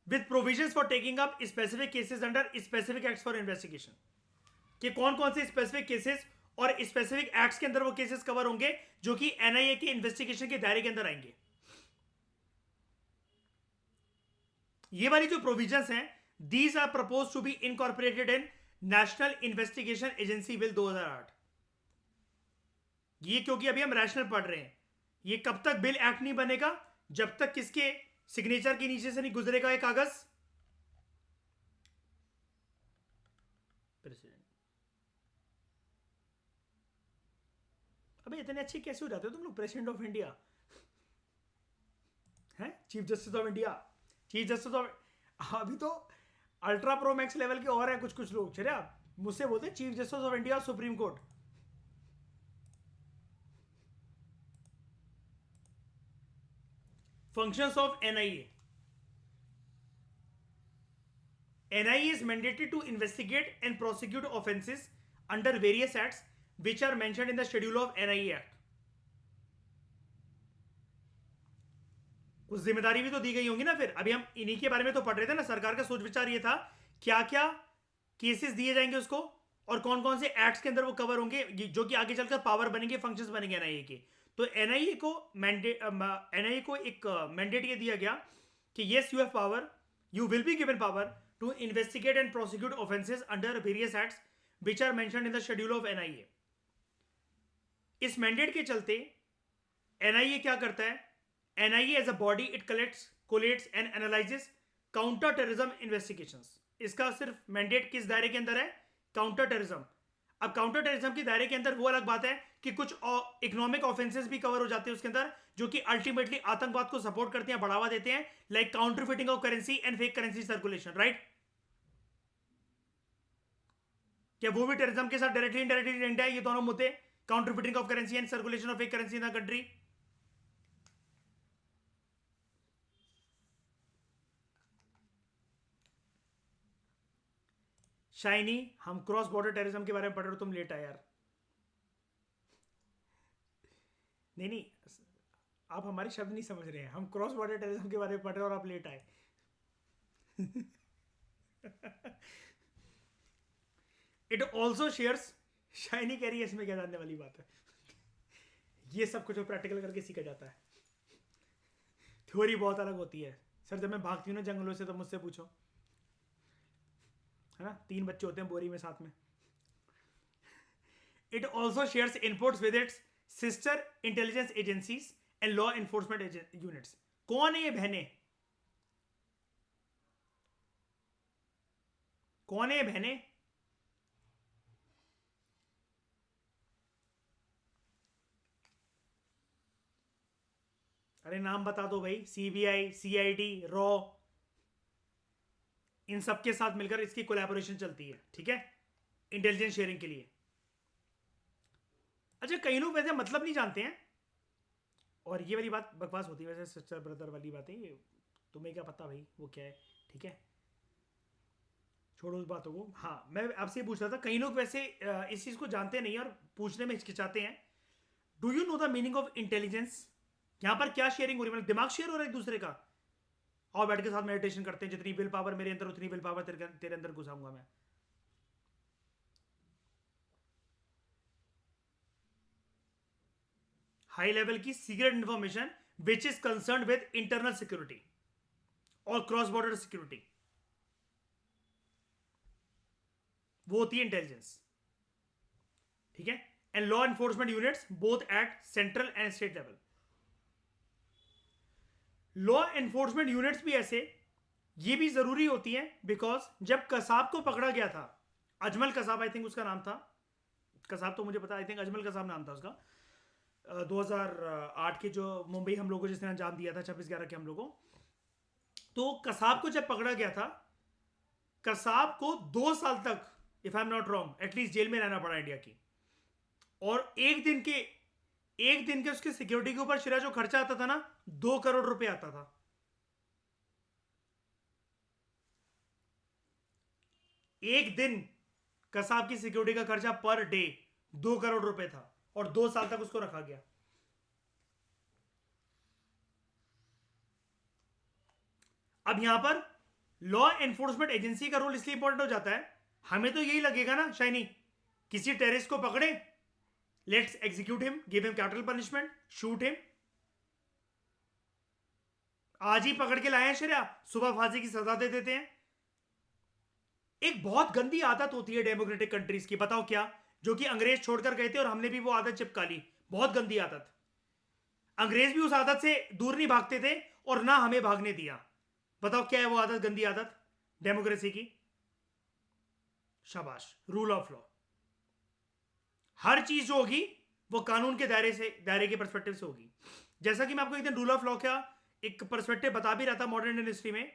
with provisions for taking up specific cases under specific acts for investigation. कि कौन कौन से स्पेसिफिक केसेस और स्पेसिफिक एक्ट्स के अंदर वो केसेस कवर होंगे जो कि एनआईए के इन्वेस्टिगेशन के दायरे के अंदर आएंगे. ये वाली जो प्रोविजंस हैं, these are propose to be incorporated in national investigation agency bill 2008. ये क्योंकि अभी हम रैशनल पढ़ रहे हैं, ये कब तक बिल एक्ट नहीं बनेगा जब तक किसके सिग्नेचर के नीचे से नहीं गुजरेगा एक कागज. प्रेसिडेंट. अबे इतने अच्छे कैसे हो जाते हो तुम लोग? प्रेसिडेंट ऑफ इंडिया हैं, chief justice of India, chief justice of अभी तो अल्ट्रा प्रो मैक्स लेवल के और हैं कुछ कुछ लोग, चले आप मुझसे बोलते chief justice of India supreme court. Functions of NIA. NIA is mandated to investigate and prosecute offenses under various acts which are mentioned in the schedule of NIA Act. कुछ जिम्मेदारी भी तो दी गई होंगी ना। फिर अभी हम इन्हीं के बारे में तो पढ़ रहे थे ना। सरकार का सोच विचार ये था क्या क्या केसेस दिए जाएंगे उसको और कौन कौन से एक्ट्स के अंदर वो कवर होंगे जो कि आगे चलकर पावर बनेंगे, फंक्शंस बनेंगे एनआईए के। तो एनआईए को एक मैंडेट ये दिया गया कि yes you have power, you will be given power to investigate and prosecute offenses under various acts which are mentioned in the schedule of NIA. इस मैंडेट के चलते NIA क्या करता है? NIA as a body it collects, collates and analyzes counter terrorism investigations. इसका सिर्फ mandate किस दायरे के अंदर है? Counter terrorism. अब काउंटर टेररिज्म के दायरे के अंदर वो अलग बात है कि कुछ इकोनॉमिक ऑफेंसेस भी कवर हो जाते हैं उसके अंदर, जो कि अल्टीमेटली आतंकवाद को सपोर्ट करते हैं, बढ़ावा देते हैं, like counterfeiting of currency and fake currency circulation, right? क्या वो भी टेररिज्म के साथ डायरेक्टली इनडायरेक्टली लिंक्ड है? ये दोनों मुद्दे, counterfeiting of currency and circulation of fake currency in the country. Shiny, हम क्रॉस बॉर्डर टेररिज्म के बारे में पढ़ रहे हो, तुम लेट आए यार। नहीं नहीं, आप हमारे शब्द नहीं समझ रहे हैं। हम क्रॉस बॉर्डर टेररिज्म के बारे में पढ़ रहे हैं और आप लेट आए। इट ऑल्सो शेयर्स, शाइनी कह रही है इसमें क्या जानने वाली बात है। ये सब कुछ प्रैक्टिकल करके सीखा जाता है। थ्योरी बहुत अलग होती है सर। जब मैं भागती हूँ ना जंगलों से तो मुझसे पूछो, है ना, 3 बच्चे होते हैं बोरी में साथ में। It also shares inputs with its sister intelligence agencies and law enforcement units. कौन है ये बहने? कौन है ये बहने? अरे नाम बता दो भाई। सीबीआई, सीआईडी, रॉ, इन सब के साथ मिलकर इसकी कोलैबोरेशन चलती है, ठीक है, इंटेलिजेंस शेयरिंग के लिए। अच्छा, कई लोग वैसे मतलब नहीं जानते हैं, और ये वाली बात बकवास होती है वैसे, सिस्टर ब्रदर वाली बातें, तुम्हें क्या पता भाई वो क्या है, ठीक है, छोड़ो उस बातों को। हाँ, मैं आपसे ये पूछ रहा था, कई लोग वैसे इस चीज़ को जानते नहीं और पूछने में हिचकिचाते हैं। Do you know the meaning of intelligence? यहां पर क्या शेयरिंग हो रही है? मतलब दिमाग शेयर हो रहा है एक दूसरे का, और बैठ के साथ मेडिटेशन करते हैं, जितनी विल पावर मेरे अंदर उतनी विल पावर तेरे अंदर घुसाऊंगा मैं। हाई लेवल की secret information which is concern with internal security और क्रॉस बॉर्डर सिक्योरिटी, वो होती है इंटेलिजेंस, ठीक है। And law enforcement units both at central and state level. Law enforcement units भी ऐसे, ये भी जरूरी होती हैं बिकॉज जब कसाब को पकड़ा गया था, अजमल कसाब आई थिंक उसका नाम था, कसाब तो मुझे पता, आई थिंक अजमल कसाब नाम था उसका, 2008 के जो मुंबई हम लोगों को जिसने अंजाम दिया था 26/11 के हम लोगों, तो कसाब को जब पकड़ा गया था, कसाब को 2 साल तक, if I am not wrong, at least jail में रहना पड़ा इंडिया की। और एक दिन के उसके सिक्योरिटी के ऊपर शिरा जो खर्चा आता था ना, 2 करोड़ रुपए आता था। एक दिन कसाब की सिक्योरिटी का खर्चा पर डे 2 करोड़ रुपए था, और 2 साल तक उसको रखा गया। अब यहां पर लॉ एनफोर्समेंट एजेंसी का रोल इसलिए इंपॉर्टेंट हो जाता है, हमें तो यही लगेगा ना शाइनी, किसी टेररिस्ट को पकड़े, let's execute him, give him capital punishment, shoot him. आज ही पकड़ के लाए हैं शरिया, सुबह फांसी की सजा दे देते हैं। एक बहुत गंदी आदत होती है डेमोक्रेटिक कंट्रीज की, बताओ क्या, जो कि अंग्रेज छोड़कर गए थे और हमने भी वो आदत चिपका ली। बहुत गंदी आदत। अंग्रेज भी उस आदत से दूर नहीं भागते थे और ना हमें भागने दिया। बताओ क्या है वो आदत, गंदी आदत डेमोक्रेसी की? शाबाश, रूल ऑफ लॉ। हर चीज जो होगी वो कानून के दायरे के पर्सपेक्टिव से होगी। जैसा कि मैं आपको एक दिन रूल ऑफ लॉ का एक पर्सपेक्टिव बता भी रहा था मॉडर्न इंडियन हिस्ट्री में,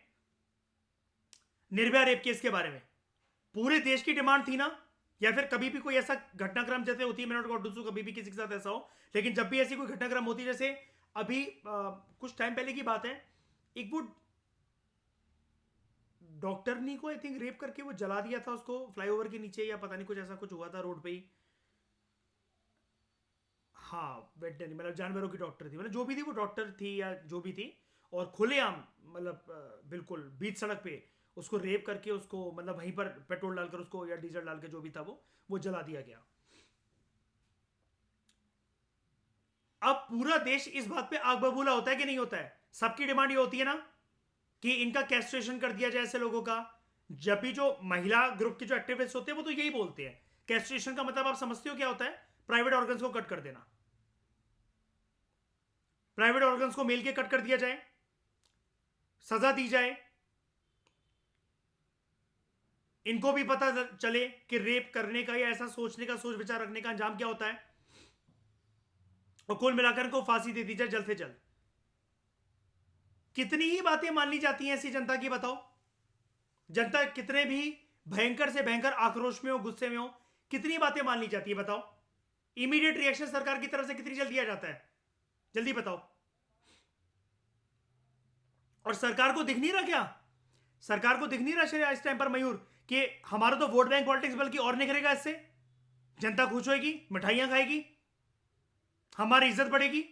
निर्भया रेप केस के बारे में पूरे देश की डिमांड थी ना, या फिर कभी भी कोई ऐसा घटनाक्रम जैसे होती है, मैं नॉट गॉट टू कभी भी किसी के साथ ऐसा हो, लेकिन जब भी ऐसी कोई घटनाक्रम होती है, जैसे अभी कुछ टाइम पहले की बात है, एक वो डॉक्टरनी को आई थिंक रेप करके वो जला दिया था उसको फ्लाईओवर के नीचे, या पता नहीं कुछ ऐसा कुछ हुआ था रोड पे ही। हाँ वेटनरी मतलब जानवरों की डॉक्टर थी, मतलब जो भी थी वो डॉक्टर थी या जो भी थी, और खुलेआम मतलब बिल्कुल बीच सड़क पे उसको रेप करके उसको मतलब वहीं पर पेट्रोल डालकर उसको या डीजल डाल के जो भी था वो जला दिया गया। अब पूरा देश इस बात पे आग बबूला होता है कि नहीं होता है? सबकी डिमांड ये होती है ना कि इनका कैस्ट्रेशन कर दिया जाए ऐसे लोगों का। जब भी जो महिला ग्रुप के जो एक्टिविस्ट होते हैं वो तो यही बोलते हैं, कैस्ट्रेशन का मतलब आप समझते हो क्या होता है? प्राइवेट ऑर्गन्स को कट कर देना, प्राइवेट ऑर्गन्स को मेल के कट कर दिया जाए, सजा दी जाए, इनको भी पता चले कि रेप करने का या ऐसा सोचने का, सोच विचार रखने का अंजाम क्या होता है, और कुल मिलाकर इनको फांसी दे दी जाए जल्द से जल्द। कितनी ही बातें मान ली जाती हैं ऐसी जनता की, बताओ? जनता कितने भी भयंकर से भयंकर आक्रोश में हो, गुस्से में हो, कितनी बातें मान ली जाती है, बताओ? इमीडिएट रिएक्शन सरकार की तरफ से कितनी जल्दी आ जाता है, जल्दी बताओ? और सरकार को दिख नहीं रहा क्या? सरकार को दिख नहीं रहा इस टाइम पर मयूर कि हमारा तो वोट बैंक पॉलिटिक्स बल्कि और निखरेगा इससे, जनता खुश होगी, मिठाइयां खाएगी, हमारी इज्जत बढ़ेगी।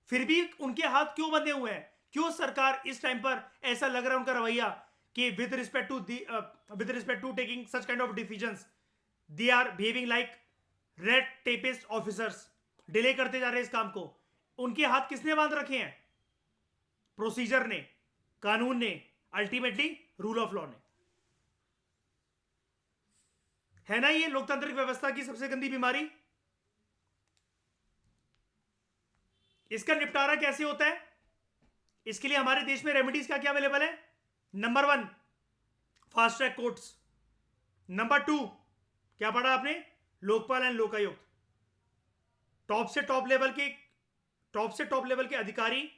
फिर भी उनके हाथ क्यों बंधे हुए हैं? क्यों सरकार इस टाइम पर ऐसा लग रहा है उनका रवैया कि with respect to taking such kind of decisions they are behaving like red tapist officers, delay करते जा रहे हैं इस काम को। उनके हाथ किसने बांध रखे हैं? प्रोसीजर ने, कानून ने, अल्टीमेटली रूल ऑफ लॉ ने। है ना ये लोकतांत्रिक व्यवस्था की सबसे गंदी बीमारी? इसका निपटारा कैसे होता है? इसके लिए हमारे देश में रेमेडीज क्या क्या अवेलेबल है? Number 1 fast track courts, number 2 क्या पढ़ा आपने? लोकपाल एंड लोकायुक्त। टॉप से टॉप लेवल के अधिकारी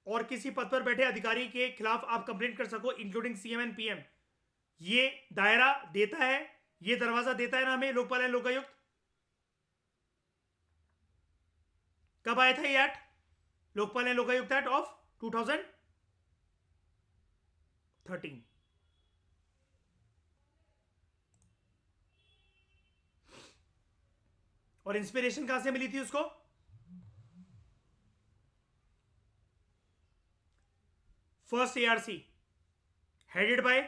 और किसी पद पर बैठे अधिकारी के खिलाफ आप कंप्लेंट कर सको, इंक्लूडिंग सीएम एंड पीएम। ये दायरा देता है, ये दरवाजा देता है ना हमें लोकपाल एंड लोकायुक्त। कब आया था ये act, Lokpal and Lokayukta act of 2013? और इंस्पिरेशन कहां से मिली थी उसको? फर्स्ट एआरसी हेडेड बाय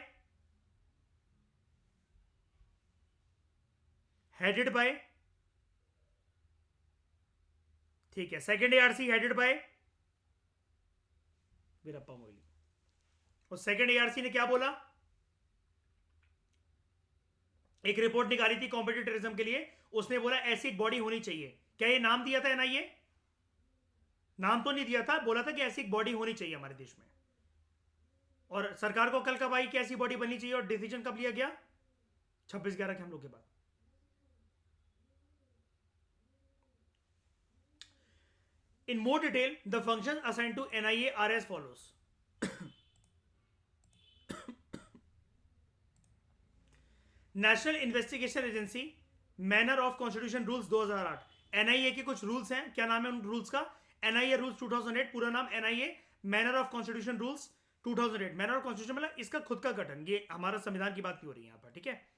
ठीक है, second ARC headed by Veerappa Moily. और सेकेंड एआरसी ने क्या बोला? एक रिपोर्ट निकाली थी कॉम्पिटिटिव टेररिज्म के लिए, उसने बोला ऐसी एक बॉडी होनी चाहिए। क्या ये नाम दिया था एनआईए? नाम तो नहीं दिया था, बोला था कि ऐसी एक बॉडी होनी चाहिए हमारे देश में। और सरकार को कल कब आई कि ऐसी बॉडी बननी चाहिए, और डिसीजन कब लिया गया? 26/11 के हम लोग के बाद। In more detail, the functions assigned to NIA are as follows. National investigation agency, manner of constitution rules 2008। NIA के कुछ रूल्स हैं, क्या नाम है उन रूल्स का? एनआईए रूल्स 2008, पूरा नाम NIA manner of constitution rules 2008। Manner of constitution मतलब इसका खुद का गठन, ये हमारा संविधान की बात नहीं हो रही है यहाँ पर, ठीक है?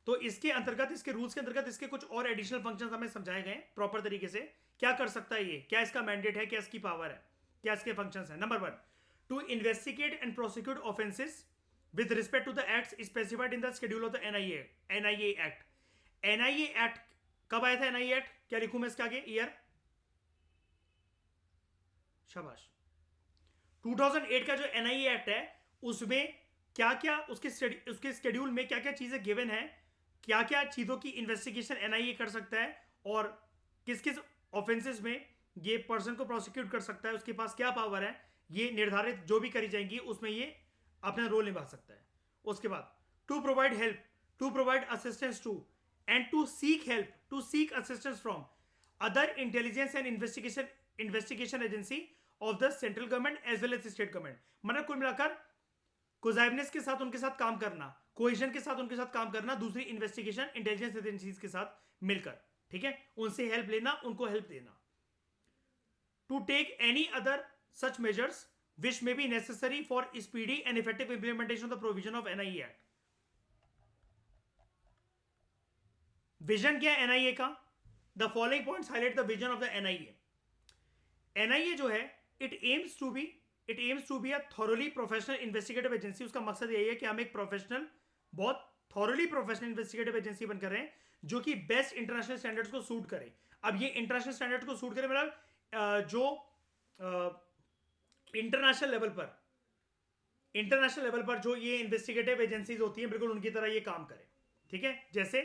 तो इसके अंतर्गत, इसके रूल्स के अंतर्गत इसके कुछ और एडिशनल फंक्शंस हमें समझाए गए प्रॉपर तरीके से। क्या कर सकता है ये, क्या इसका मैंडेट है, क्या इसकी पावर है, क्या इसके फंक्शंस हैं? Number 1, to investigate and prosecute offences with respect to the acts specified in the schedule of the NIA Act। NIA Act कब आया था? NIA Act क्या लिखूं मैं इसके आगे? ईयर, शाबाश। 2008 का जो NIA Act है उसमें क्या क्या, उसके स्केड्यूल में क्या क्या चीजें गिवन है, क्या क्या चीजों की इन्वेस्टिगेशन NIA कर सकता है, और किस किस ऑफेंसेस में ये पर्सन को प्रोसिक्यूट कर सकता है, उसके पास क्या पावर है, ये निर्धारित जो भी करी जाएंगी उसमें ये अपना रोल निभा सकता है। उसके बाद to provide help, to provide assistance to, and to seek help, to seek assistance from other intelligence and investigation agency of the central government as well as state government. मतलब कुल मिलाकर कोजाइवनेस के साथ उनके साथ काम करना, कोहेजन के साथ उनके साथ काम करना, दूसरी इन्वेस्टिगेशन इंटेलिजेंस एजेंसीज के साथ मिलकर, ठीक है, उनसे हेल्प लेना, उनको हेल्प देना। To take any other such measures which may be necessary for speedy and effective implementation of the provision of NIA Act. Vision क्या है एनआईए का? The following points highlight the vision of the NIA. NIA जो है it aims to be a thoroughly professional investigative agency. उसका मकसद यही है कि हम एक प्रोफेशनल, बहुत थॉरली प्रोफेशनल इन्वेस्टिगेटिव एजेंसी बनकर रहे हैं जो कि बेस्ट इंटरनेशनल स्टैंडर्ड्स को सूट करे। अब ये इंटरनेशनल स्टैंडर्ड्स को सूट करे मतलब जो इंटरनेशनल लेवल पर जो ये इन्वेस्टिगेटिव एजेंसीज होती हैं बिल्कुल उनकी तरह ये काम करे, ठीक है। जैसे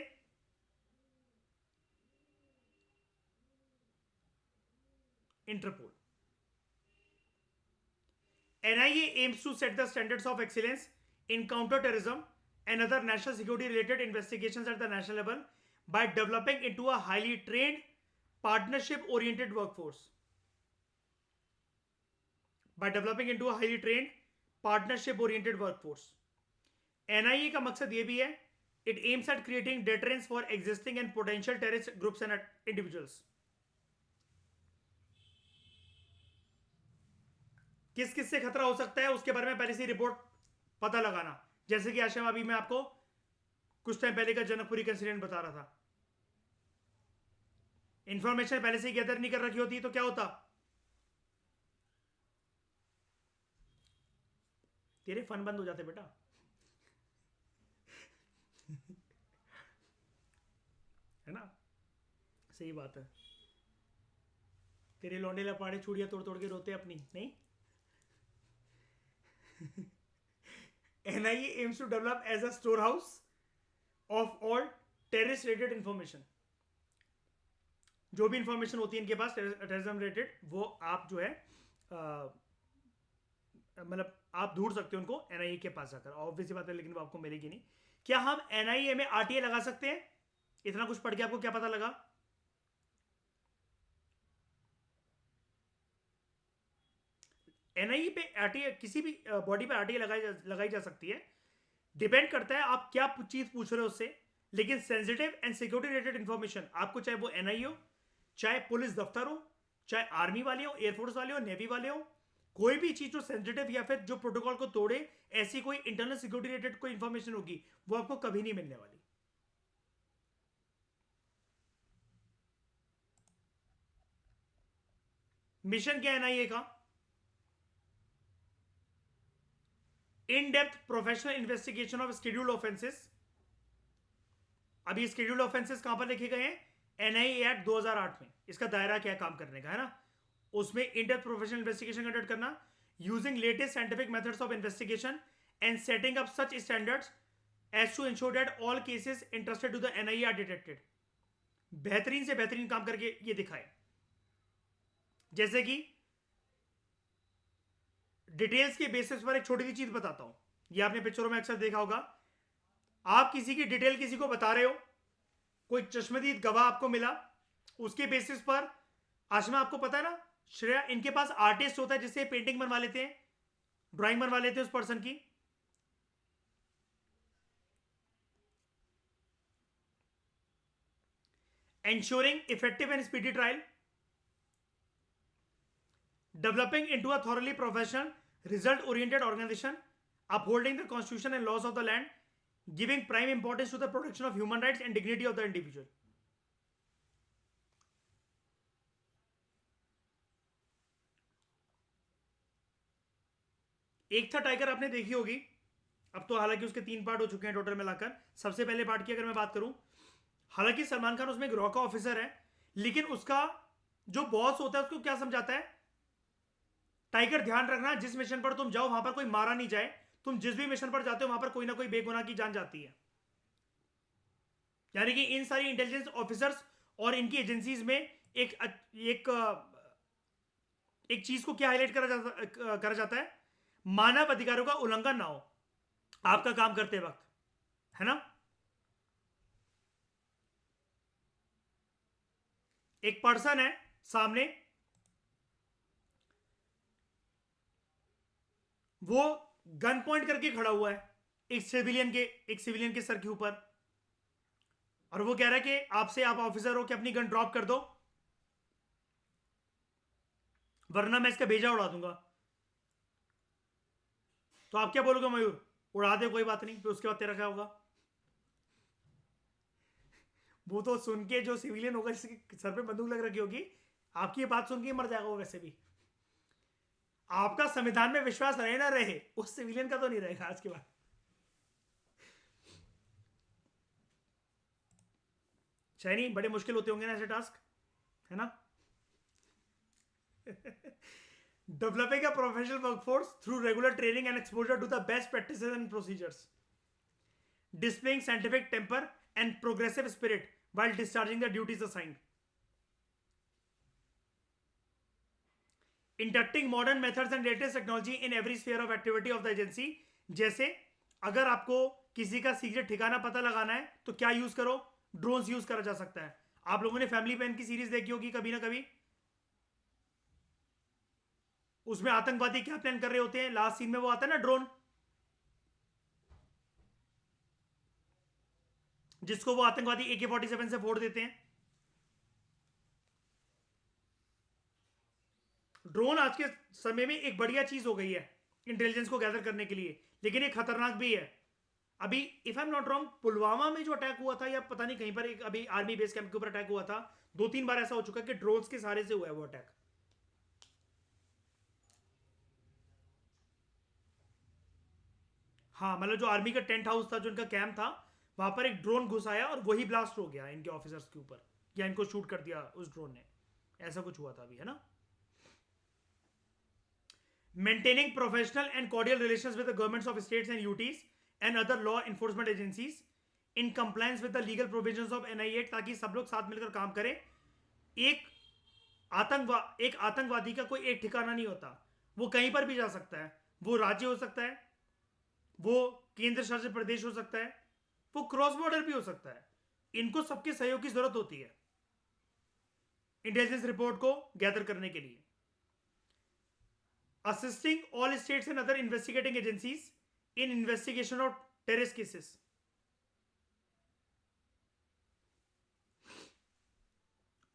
interpole. NIA aims to set the standards of excellence in counterterrorism and other national security related investigations at the national level by developing into a highly trained, partnership oriented workforce. NIA का मकसद ये भी है, it aims at creating deterrence for existing and potential terrorist groups and individuals. किस किस से खतरा हो सकता है उसके बारे में पहले से रिपोर्ट पता लगाना। जैसे कि आशा अभी मैं आपको कुछ टाइम पहले का जनकपुरी का इंसिडेंट बता रहा था। इंफॉर्मेशन पहले से गैदर नहीं कर रखी होती तो क्या होता? तेरे फन बंद हो जाते बेटा। है ना, सही बात है। तेरे लौंडे लपाड़े चूड़ियां तोड़ तोड़ के रोते अपनी नहीं। NIA aims to develop as a storehouse of all terrorist related information. जो भी इंफॉर्मेशन होती है इनके पास टेररिज्म रिलेटेड, वो आप जो है मतलब आप ढूंढ सकते हो उनको NIA के पास जाकर। ऑब्वियसली बात है, लेकिन वो आपको मिलेगी नहीं। क्या हम NIA में RTA लगा सकते हैं? इतना कुछ पढ़ के आपको क्या पता लगा? NIA पे RTA, किसी भी बॉडी पे RTA लगाई जा सकती है। डिपेंड करता है आप क्या चीज पूछ रहे हो उससे, लेकिन sensitive and security related information आपको, चाहे वो NIA हो, चाहे पुलिस दफ्तर हो, चाहे आर्मी वाले हो, एयरफोर्स वाले हो, नेवी वाले हो, कोई भी चीज जो सेंसिटिव या फिर जो प्रोटोकॉल को तोड़े, ऐसी कोई इंटरनल सिक्योरिटी रिलेटेड कोई इंफॉर्मेशन होगी वो आपको कभी नहीं मिलने वाली। मिशन क्या है NIA का? इन depth professional investigation of scheduled offences. अभी शेड्यूल्ड ऑफेंसेस कहां पर लिखे गए हैं? NIA एक्ट 2008 में। इसका दायरा क्या काम करने का है ना, उसमें in depth professional investigation conduct करना using latest scientific methods of investigation and setting up such standards as to ensure that all cases interested to the NIA are detected. बेहतरीन से बेहतरीन काम करके ये दिखाए। जैसे कि डिटेल्स के बेसिस पर एक छोटी सी चीज बताता हूं, ये आपने पिक्चरों में अक्सर देखा होगा। आप किसी की डिटेल किसी को बता रहे हो, कोई चश्मदीद गवाह आपको मिला, उसके बेसिस पर आशमा आपको पता है ना श्रेया, इनके पास आर्टिस्ट होता है जिससे पेंटिंग बनवा लेते हैं, ड्राइंग बनवा लेते हैं उस पर्सन की। ensuring effective and speedy trial, developing into a thoroughly professional, result-oriented organization, upholding the constitution and laws of the land, giving prime importance to the protection of human rights and dignity of the individual. एक था tiger, आपने देखी होगी। अब तो हालांकि उसके 3 part हो चुके हैं टोटल मिलाकर। सबसे पहले पार्ट की अगर मैं बात करूं, हालांकि सलमान खान उसमें एक रॉ का ऑफिसर है, लेकिन उसका जो बॉस होता है उसको क्या समझाता है? टाइगर ध्यान रखना, जिस मिशन पर तुम जाओ वहां पर कोई मारा नहीं जाए। तुम जिस भी मिशन पर जाते हो वहां पर कोई ना कोई बेगुनाह की जान जाती है। यानी कि इन सारी इंटेलिजेंस ऑफिसर्स और इनकी एजेंसीज में एक एक एक चीज को क्या हाईलाइट करा जाता है? मानव अधिकारों का उल्लंघन ना हो आपका काम करते वक्त, है ना। एक पर्सन है सामने, वो गन पॉइंट करके खड़ा हुआ है एक सिविलियन के सर के ऊपर, और वो कह रहा है कि आपसे, आप ऑफिसर हो कि अपनी गन ड्रॉप कर दो वरना मैं इसका भेजा उड़ा दूंगा। तो आप क्या बोलोगे मयूर? उड़ा दे, कोई बात नहीं, फिर उसके बाद तेरा क्या होगा? वो तो सुन के जो सिविलियन होगा जिसके सर पे बंदूक लग रखी होगी, आपकी ये बात सुन के मर जाएगा वो। वैसे भी आपका संविधान में विश्वास रहे ना रहे, उस सिविलियन का तो नहीं रहेगा आज के बाद। शायनी, बड़े मुश्किल होते होंगे ना ऐसे टास्क, है ना? Developing a professional workforce through regular training and exposure to the best practices and procedures. Displaying scientific temper and progressive spirit while discharging the duties assigned. Inducting modern methods and latest technology in every sphere of activity of the agency. जैसे अगर आपको किसी का secret ठिकाना पता लगाना है तो क्या यूज करो? ड्रोन्स यूज करा जा सकता है। आप लोगों ने फैमिली मैन की सीरीज देखी होगी कभी ना कभी, उसमें आतंकवादी क्या प्लान कर रहे होते हैं, लास्ट सीन में वो आता है ना ड्रोन, जिसको वो आतंकवादी AK-47 से फोड़ देते हैं। ड्रोन आज के समय में एक बढ़िया चीज हो गई है इंटेलिजेंस को गैदर करने के लिए, लेकिन ये खतरनाक भी है। अभी if I am not wrong, Pulwama में जो अटैक हुआ था, या पता नहीं कहीं पर एक अभी आर्मी बेस कैंप के ऊपर अटैक हुआ था, 2-3 बार ऐसा हो चुका है कि ड्रोन्स के सहारे से हुआ है वो अटैक। हाँ, मतलब जो आर्मी का टेंट हाउस था, जो इनका कैंप था, वहां पर एक ड्रोन घुस आया और वही ब्लास्ट हो गया इनके ऑफिसर्स के ऊपर, या इनको शूट कर दिया उस ड्रोन ने। ऐसा कुछ हुआ था अभी, है ना? Maintaining professional and cordial relations with the governments of states and UTs and other law enforcement agencies in compliance with the legal provisions of NIA, ताकि सब लोग साथ मिलकर काम करें। एक आतंकवादी का कोई एक ठिकाना नहीं होता, वो कहीं पर भी जा सकता है। वो राज्य हो सकता है, वो केंद्र शासित प्रदेश हो सकता है, वो क्रॉस बॉर्डर भी हो सकता है। इनको सबके सहयोग की जरूरत होती है इंटेलिजेंस रिपोर्ट को गैदर करने के लिए। Assisting all states and other investigating agencies in investigation of terrorist cases.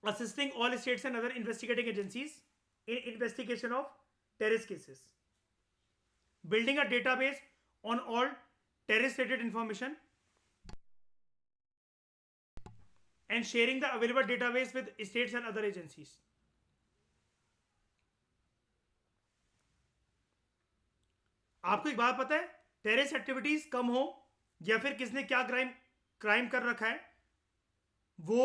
Assisting all states and other investigating agencies in investigation of terrorist cases. Building a database on all terrorist related information and sharing the available database with states and other agencies. आपको एक बात पता है, terrorist activities कम हो या फिर किसने क्या क्राइम कर रखा है, वो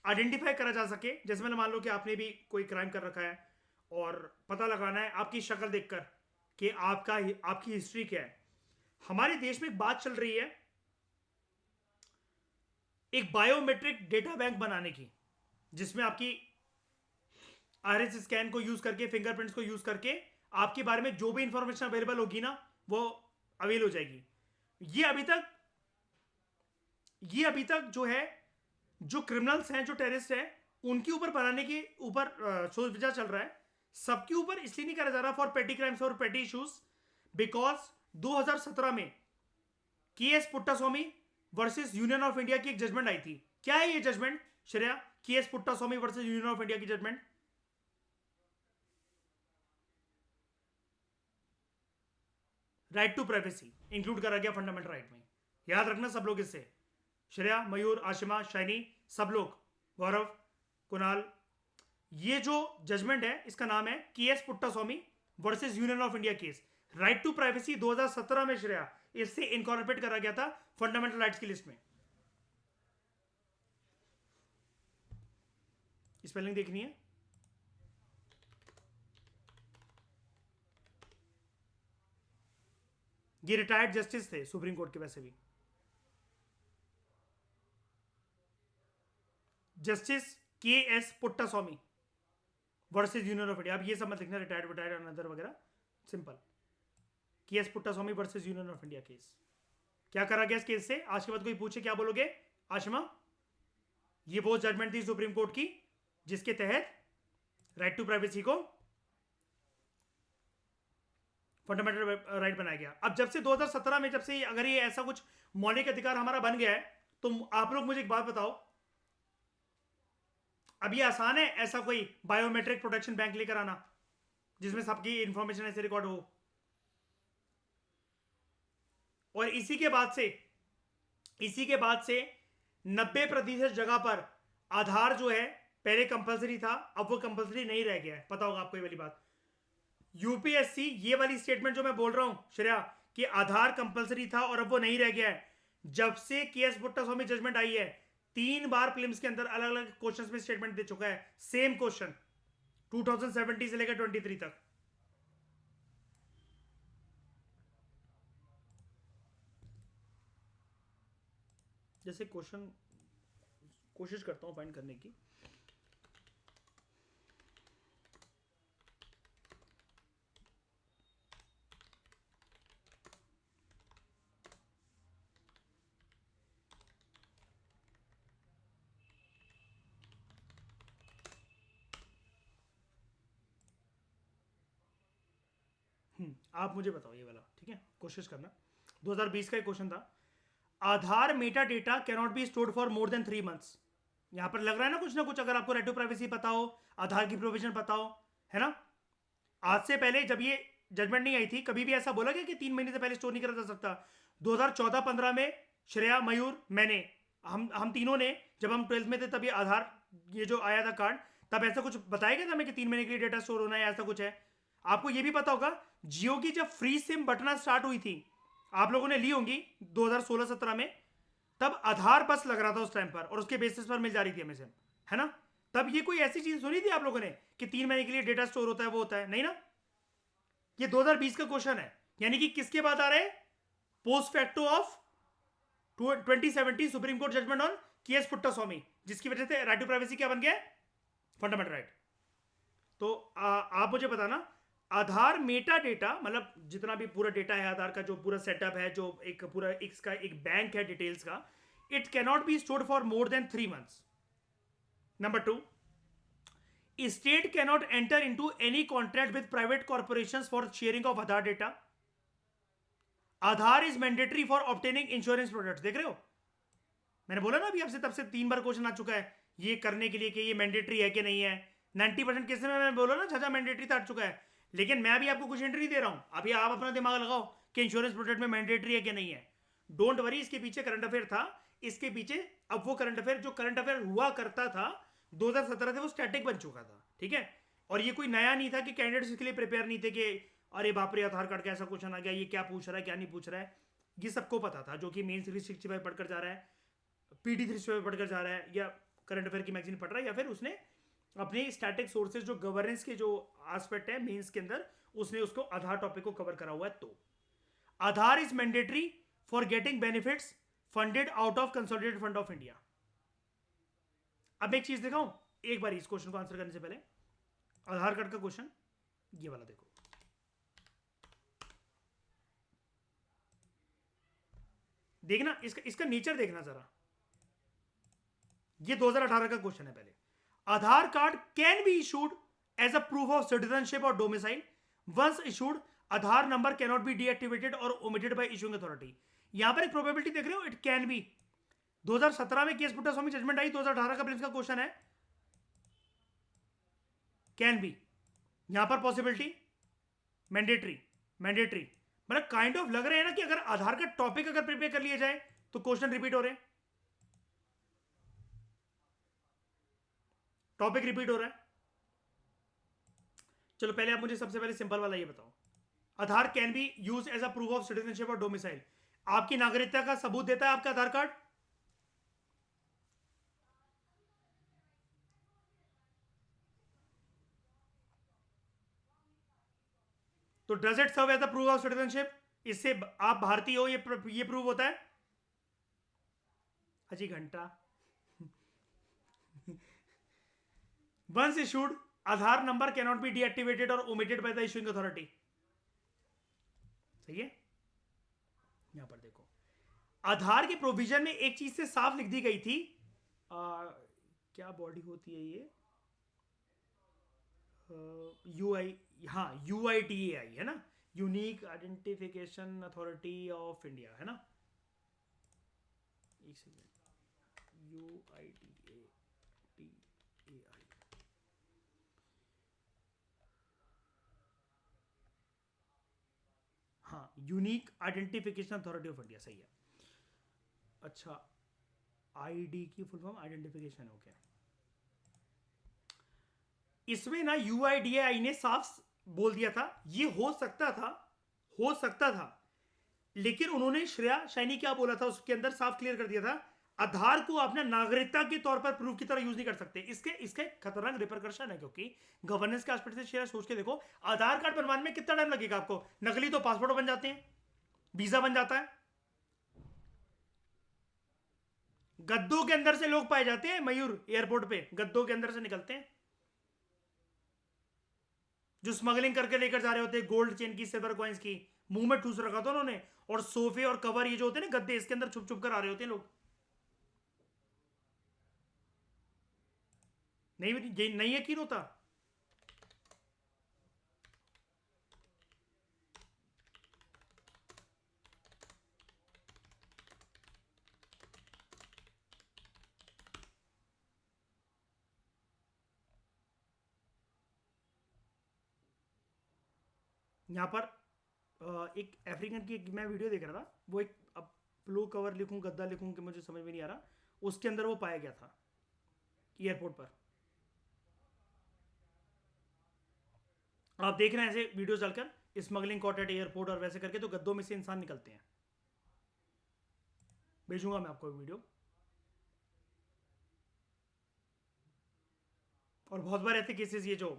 आइडेंटिफाई करा जा सके। जैसे मैंने मान लो कि आपने भी कोई क्राइम कर रखा है और पता लगाना है आपकी शक्ल देखकर कि आपकी हिस्ट्री क्या है। हमारे देश में एक बात चल रही है एक बायोमेट्रिक डेटा बैंक बनाने की, जिसमें आपकी आईरिस स्कैन को यूज करके, फिंगरप्रिंट्स को यूज करके आपके बारे में जो भी इंफॉर्मेशन अवेलेबल होगी ना, वो अवेल हो जाएगी। ये अभी तक जो है, जो क्रिमिनल्स हैं, जो टेररिस्ट हैं, उनके ऊपर बनाने के ऊपर सोच विचार चल रहा है। सबके ऊपर इसलिए नहीं करा जा रहा फॉर पेटी क्राइम्स और पेटी इश्यूज, बिकॉज 2017 में KS Puttaswamy versus union of India की एक जजमेंट आई थी। क्या है ये judgement Shreya? KS Puttaswamy versus union of India की judgement. Right to privacy include करा गया फंडामेंटल राइट में। याद रखना सब लोग इससे, श्रेया, मयूर, आशिमा, शाइनी, सब लोग, गौरव, कुणाल, ये जो जजमेंट है इसका नाम है KS Puttaswamy versus union of India case. Right to privacy 2017 में श्रेया इससे इनकॉर्पोरेट करा गया था फंडामेंटल राइट्स की लिस्ट में। स्पेलिंग देखनी है। ये रिटायर्ड जस्टिस थे सुप्रीम कोर्ट के, वैसे भी justice KS Puttaswamy versus union of India. अब ये सब मत लिखना रिटायर्ड अनदर वगैरह, simple KS Puttaswamy versus union of India case. क्या करा गया इस केस से? आज के बाद कोई पूछे क्या बोलोगे आशिमा? ये वो जजमेंट थी सुप्रीम कोर्ट की जिसके तहत राइट टू प्राइवेसी को फंडामेंटल राइट बनाया गया। अब जब से 2017 में, जब से अगर ये ऐसा कुछ मौलिक अधिकार हमारा बन गया है, तो आप लोग मुझे एक बात बताओ, अब ये आसान है ऐसा कोई बायोमेट्रिक प्रोटेक्शन बैंक लेकर आना जिसमें सबकी इंफॉर्मेशन ऐसे रिकॉर्ड हो? और इसी के बाद से 90% जगह पर आधार जो है, पहले कंपलसरी था, अब वो कंपलसरी नहीं रह गया है। पता होगा आपको ये वाली बात। यूपीएससी ये वाली स्टेटमेंट जो मैं बोल रहा हूं श्रेया, कि आधार कंपलसरी था और अब वो नहीं रह गया है, जब से केएस पुट्टास्वामी जजमेंट आई है 3 बार प्रीलिम्स के अंदर अलग अलग क्वेश्चंस में स्टेटमेंट दे चुका है, सेम क्वेश्चन 2017 से लेकर 23 तक। जैसे क्वेश्चन कोशिश करता हूं फाइंड करने की। आप मुझे बताओ ये वाला, ठीक है, कोशिश करना। 2020 का एक क्वेश्चन था, Aadhaar meta data can not be stored for more than 3 months. यहां पर लग रहा है ना कुछ, अगर आपको राइट टू प्राइवेसी पता हो, आधार की प्रोविजन पता हो, है ना। आज से पहले जब ये जजमेंट नहीं आई थी, कभी भी ऐसा बोला गया कि 3 महीने से पहले स्टोर नहीं करा जा सकता? 2014-15 में श्रेया, मयूर, मैंने, हम तीनों ने, जब हम 12th में थे तब ये आधार, ये जो आया था कार्ड, तब ऐसा कुछ बताया गया था हमें कि 3 महीने के लिए डेटा स्टोर होना है, ऐसा कुछ है। आपको ये भी पता होगा, जियो की जब फ्री सिम बटना स्टार्ट हुई थी, आप लोगों ने ली होंगी 2016-17 में, तब आधार बस लग रहा था उस टाइम पर, और उसके बेसिस पर मिल जा रही थी हमें सिम, है ना। तब ये कोई ऐसी चीज सुनी थी आप लोगों ने कि 3 महीने के लिए डेटा स्टोर होता है, वो होता है नहीं ना। ये 2020 का क्वेश्चन है, यानी कि किसके बाद आ रहे हैं? Post facto of 2017 supreme court judgment on KS Puttaswamy, जिसकी वजह से राइट टू प्राइवेसी क्या बन गया? Fundamental right. तो आप मुझे बताना, आधार मेटा डेटा, मतलब जितना भी पूरा डेटा है आधार का, जो पूरा सेटअप है, जो एक पूरा इसका एक बैंक है डिटेल्स का, it cannot be stored for more than 3 months. Number 2, state cannot enter into any contract with private corporations for sharing of Aadhaar data. Aadhaar is mandatory for obtaining insurance products. देख रहे हो, मैंने बोला ना अभी आपसे, तब से 3 बार क्वेश्चन आ चुका है ये करने के लिए कि ये मैंडेटरी है कि नहीं है। 90% केसेस में मैं बोला ना झाझा मैंडेटरी था, आ चुका है। लेकिन मैं भी आपको कुछ एंट्री दे रहा हूं, अभी आप अपना दिमाग लगाओ कि इंश्योरेंस प्रोडक्ट में मैंडेटरी है कि नहीं है। डोंट वरी, इसके पीछे करंट अफेयर था, इसके पीछे अब वो करंट अफेयर, जो करंट अफेयर हुआ करता था 2017 से, वो स्टैटिक बन चुका था, ठीक है। और ये कोई नया नहीं था कि कैंडिडेट्स इसके लिए प्रिपेयर नहीं थे कि अरे बाप रे आधार कार्ड का ऐसा क्वेश्चन आ गया, ये क्या पूछ रहा है क्या नहीं पूछ रहा है। ये सबको पता था, जो कि मेन 365 पढ़कर जा रहा है, पीडी 365 पढ़कर जा रहा है, या करंट अफेयर की मैगजीन पढ़ रहा है, या फिर उसने अपने स्टैटिक सोर्सेज, जो गवर्नेंस के जो एस्पेक्ट है मेंस के अंदर, उसने उसको आधार टॉपिक को कवर करा हुआ है। तो Aadhaar is mandatory for getting benefits funded out of consolidated fund of India. अब एक चीज दिखाऊं एक बार इस क्वेश्चन को आंसर करने से पहले, आधार कार्ड का क्वेश्चन ये वाला देखो, देखना इसका नेचर देखना जरा। ये 2018 का क्वेश्चन है। पहले, Aadhaar card can be issued as a proof of citizenship और domicile. Once issued, Aadhaar number can not be deactivated और ओमिटेड बाय इशूइंग अथॉरिटी। यहां पर एक प्रोबेबिलिटी देख रहे हो, इट कैन बी। 2017 में केएस पुट्टास्वामी जजमेंट आई, 2018 का प्रीलिम्स का क्वेश्चन है, कैन बी। यहां पर पॉसिबिलिटी मैंडेटरी, मतलब काइंड ऑफ लग रहे हैं ना कि अगर आधार का टॉपिक अगर प्रिपेयर कर लिया जाए तो क्वेश्चन रिपीट हो रहे हैं, टॉपिक रिपीट हो रहा है। चलो पहले आप मुझे सबसे पहले सिंपल वाला ये बताओ, Aadhaar can be use as a proof of citizenship और डोमिसाइल। आपकी नागरिकता का सबूत देता है आपका आधार कार्ड, तो does it serve as a proof of citizenship? इससे आप भारतीय हो, ये प्रूव होता है। अजी घंटा। Once issued, Aadhaar number can not be deactivated और omitted by the issuing authority. सही है। यहां पर देखो, आधार के प्रोविजन में एक चीज से साफ लिख दी गई थी, क्या बॉडी होती है ये, यूआई, हाँ यूआईटीएआई है ना, unique identification authority of India, है ना? एक सेकेंड, UIDATAI, हाँ, unique identification authority of India, सही है। अच्छा, आईडी की फुल फॉर्म आइडेंटिफिकेशन, ओके। इसमें ना यूआईडीएआई ने साफ बोल दिया था, ये हो सकता था, लेकिन उन्होंने श्रेया शाइनी क्या बोला था उसके अंदर साफ क्लियर कर दिया था, आधार को अपना नागरिकता के तौर पर प्रूफ की तरह यूज नहीं कर सकते। इसके इसके खतरनाक रिपरकशन है, क्योंकि गवर्नेंस के एस्पेक्ट से श्रेया सोच के देखो, आधार कार्ड बनवाने में कितना टाइम लगेगा आपको? नकली तो पासपोर्ट बन जाते हैं, वीजा बन जाता है, गद्दों के अंदर से लोग पाए जाते हैं मयूर, एयरपोर्ट पे गद्दों के अंदर से निकलते हैं, जो स्मगलिंग करके लेकर जा रहे होते हैं गोल्ड चेन की, सिल्वर कॉइन्स की, मुंह में ठूस रखा था उन्होंने, और सोफे और कवर ये जो होते हैं ना गद्दे, इसके अंदर छुप छुप कर आ रहे होते हैं लोग। नहीं, नहीं यकीन होता? यहाँ पर एक अफ्रीकन की मैं वीडियो देख रहा था, वो एक, अब प्लो कवर लिखूं गद्दा लिखूं कि मुझे समझ में नहीं आ रहा, उसके अंदर वो पाया गया था एयरपोर्ट पर। आप देख रहे हैं ऐसे वीडियोस डालकर स्मगलिंग कॉट एट एयरपोर्ट और वैसे करके, तो गद्दों में से इंसान निकलते हैं। भेजूंगा मैं आपको वीडियो। और बहुत बार ऐसे केसेस, ये जो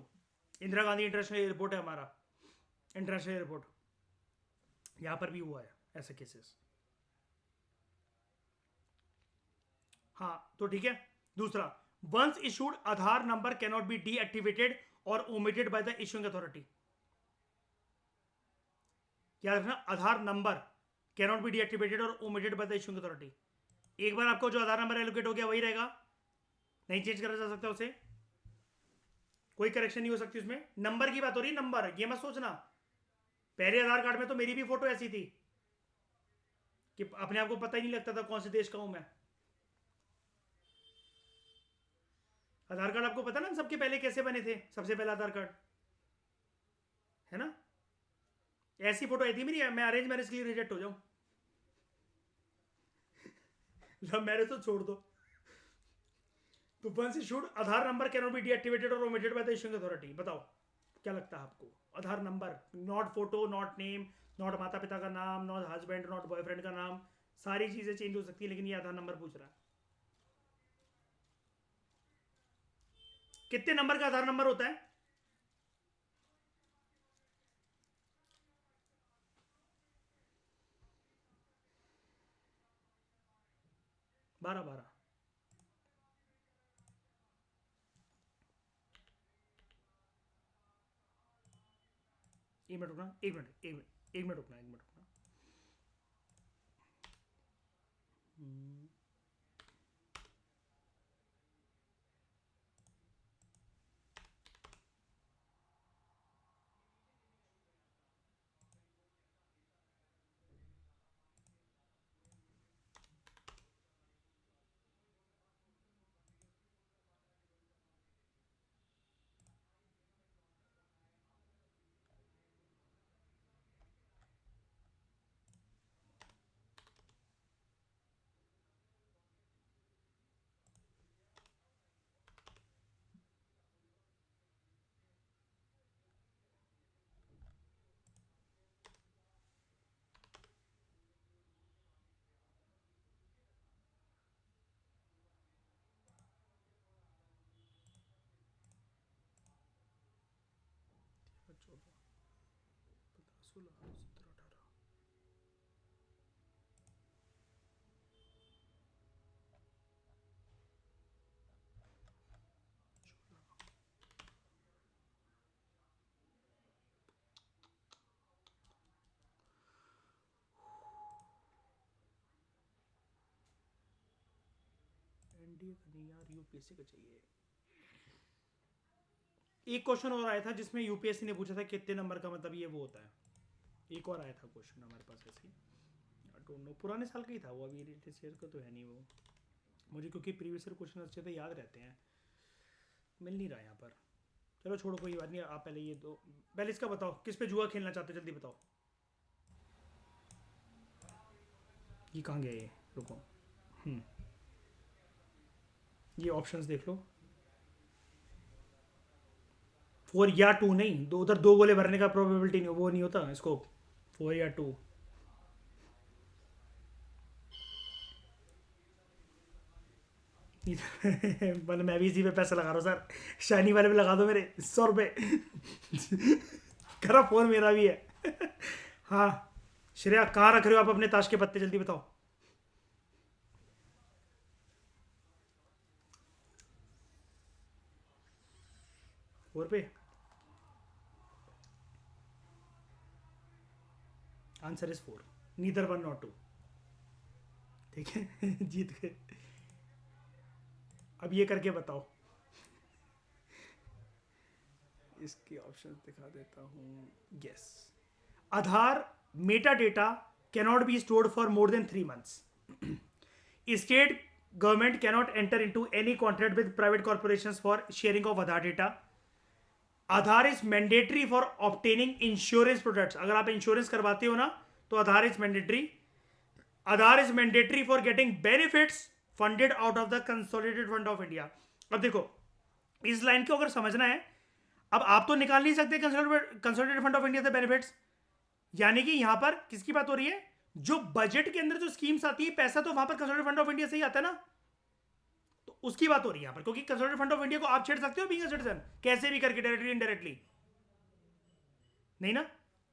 इंदिरा गांधी इंटरनेशनल एयरपोर्ट है हमारा, इंटरनेशनल एयरपोर्ट, यहां पर भी हुआ है ऐसे केसेस। हाँ, तो ठीक है। दूसरा, once issued Aadhaar number can not be deactivated और omitted by the issuing authority. याद रखना, Aadhaar number can not be deactivated और omitted by the issuing authority. एक बार आपको जो आधार नंबर एलोकेट हो गया वही रहेगा, नहीं चेंज करा जा सकता उसे, कोई करेक्शन नहीं हो सकती उसमें। नंबर की बात हो रही है, नंबर, ये मत सोचना पहले आधार कार्ड में तो मेरी भी फोटो ऐसी थी कि अपने आप को पता ही नहीं लगता था कौन से देश का हूं मैं। आधार कार्ड आपको पता ना सबके पहले कैसे बने थे, सबसे पहला आधार कार्ड, है ना? ऐसी फोटो आई थी मेरी, मैं अरेंज मैरिज के लिए रिजेक्ट हो जाऊं, लव मैरिज तो छोड़ दो। तो once issued Aadhaar number can not be deactivated और omitted by the issuing authority. बताओ क्या लगता है आपको? Aadhaar number, not photo, not name, not माता पिता का नाम, नॉट हस्बैंड, नॉट बॉयफ्रेंड का नाम, सारी चीजें चेंज हो सकती है, लेकिन ये आधार नंबर पूछ रहा है। कितने नंबर का आधार नंबर होता है? 12 12। एक मिनट रुकना, एक मिनट, एक मिनट, एक मिनट रुकना, एक मिनट रुकना। चौदह, 16 17 18, एनडीए का नहीं यार, यूपीएससी का चाहिए। एक क्वेश्चन और आया था जिसमें यूपीएससी ने पूछा था कितने नंबर का मतलब ये वो होता है। एक और आया था क्वेश्चन हमारे पास ऐसे ही, आई डोंट नो, पुराने साल का ही था वो, अभी लेटेस्ट ईयर का तो है नहीं वो मुझे, क्योंकि प्रीवियस ईयर क्वेश्चन अच्छे से याद रहते हैं, मिल नहीं रहा यहाँ पर। चलो छोड़ो, कोई बात नहीं, आप पहले ये दो, पहले इसका बताओ, किस पे जुआ खेलना चाहते हो, जल्दी बताओ। ये कहाँ गया ये, रुको, ये ऑप्शंस देख लो। 4 या 2 नहीं, दो उधर दो गोले भरने का प्रोबेबिलिटी नहीं, वो नहीं होता इसको, 4 या 2। मतलब मैं भी इसी पे पैसा लगा रहा हूँ सर, शाइनी वाले पे लगा दो मेरे 100 रुपये। करा फोन मेरा भी है। हाँ श्रेया, कहाँ रख रहे हो आप अपने ताश के पत्ते, जल्दी बताओ। 4 पे, आंसर इज 4, नीदर 1 नॉट 2। ठीक है। जीत गए। अब ये करके बताओ, इसके ऑप्शन दिखा देता हूँ। Yes, Aadhaar meta data cannot be stored for more than 3 months. State government cannot enter into any contract with private corporations for sharing of Aadhaar data. Aadhaar is mandatory for obtaining insurance products, अगर आप insurance करवाते हो ना तो Aadhaar is mandatory. Aadhaar is mandatory for getting benefits funded out of the consolidated fund of India. अब देखो, इस line को अगर समझना है, अब आप तो निकाल नहीं सकते कंसोलिडेटेड फंड ऑफ इंडिया से बेनिफिट्स, यानी कि यहां पर किसकी बात हो रही है, जो बजट के अंदर जो स्कीम्स आती है, पैसा तो वहां पर कंसोलिडेटेड फंड ऑफ इंडिया से ही आता है ना, तो उसकी बात हो रही है यहां पर, क्योंकि कंसोलिडेटेड फंड ऑफ इंडिया को आप छेड़ सकते हो बीइंग अ सिटीजन, कैसे भी करके, डायरेक्टली इनडायरेक्टली नहीं ना।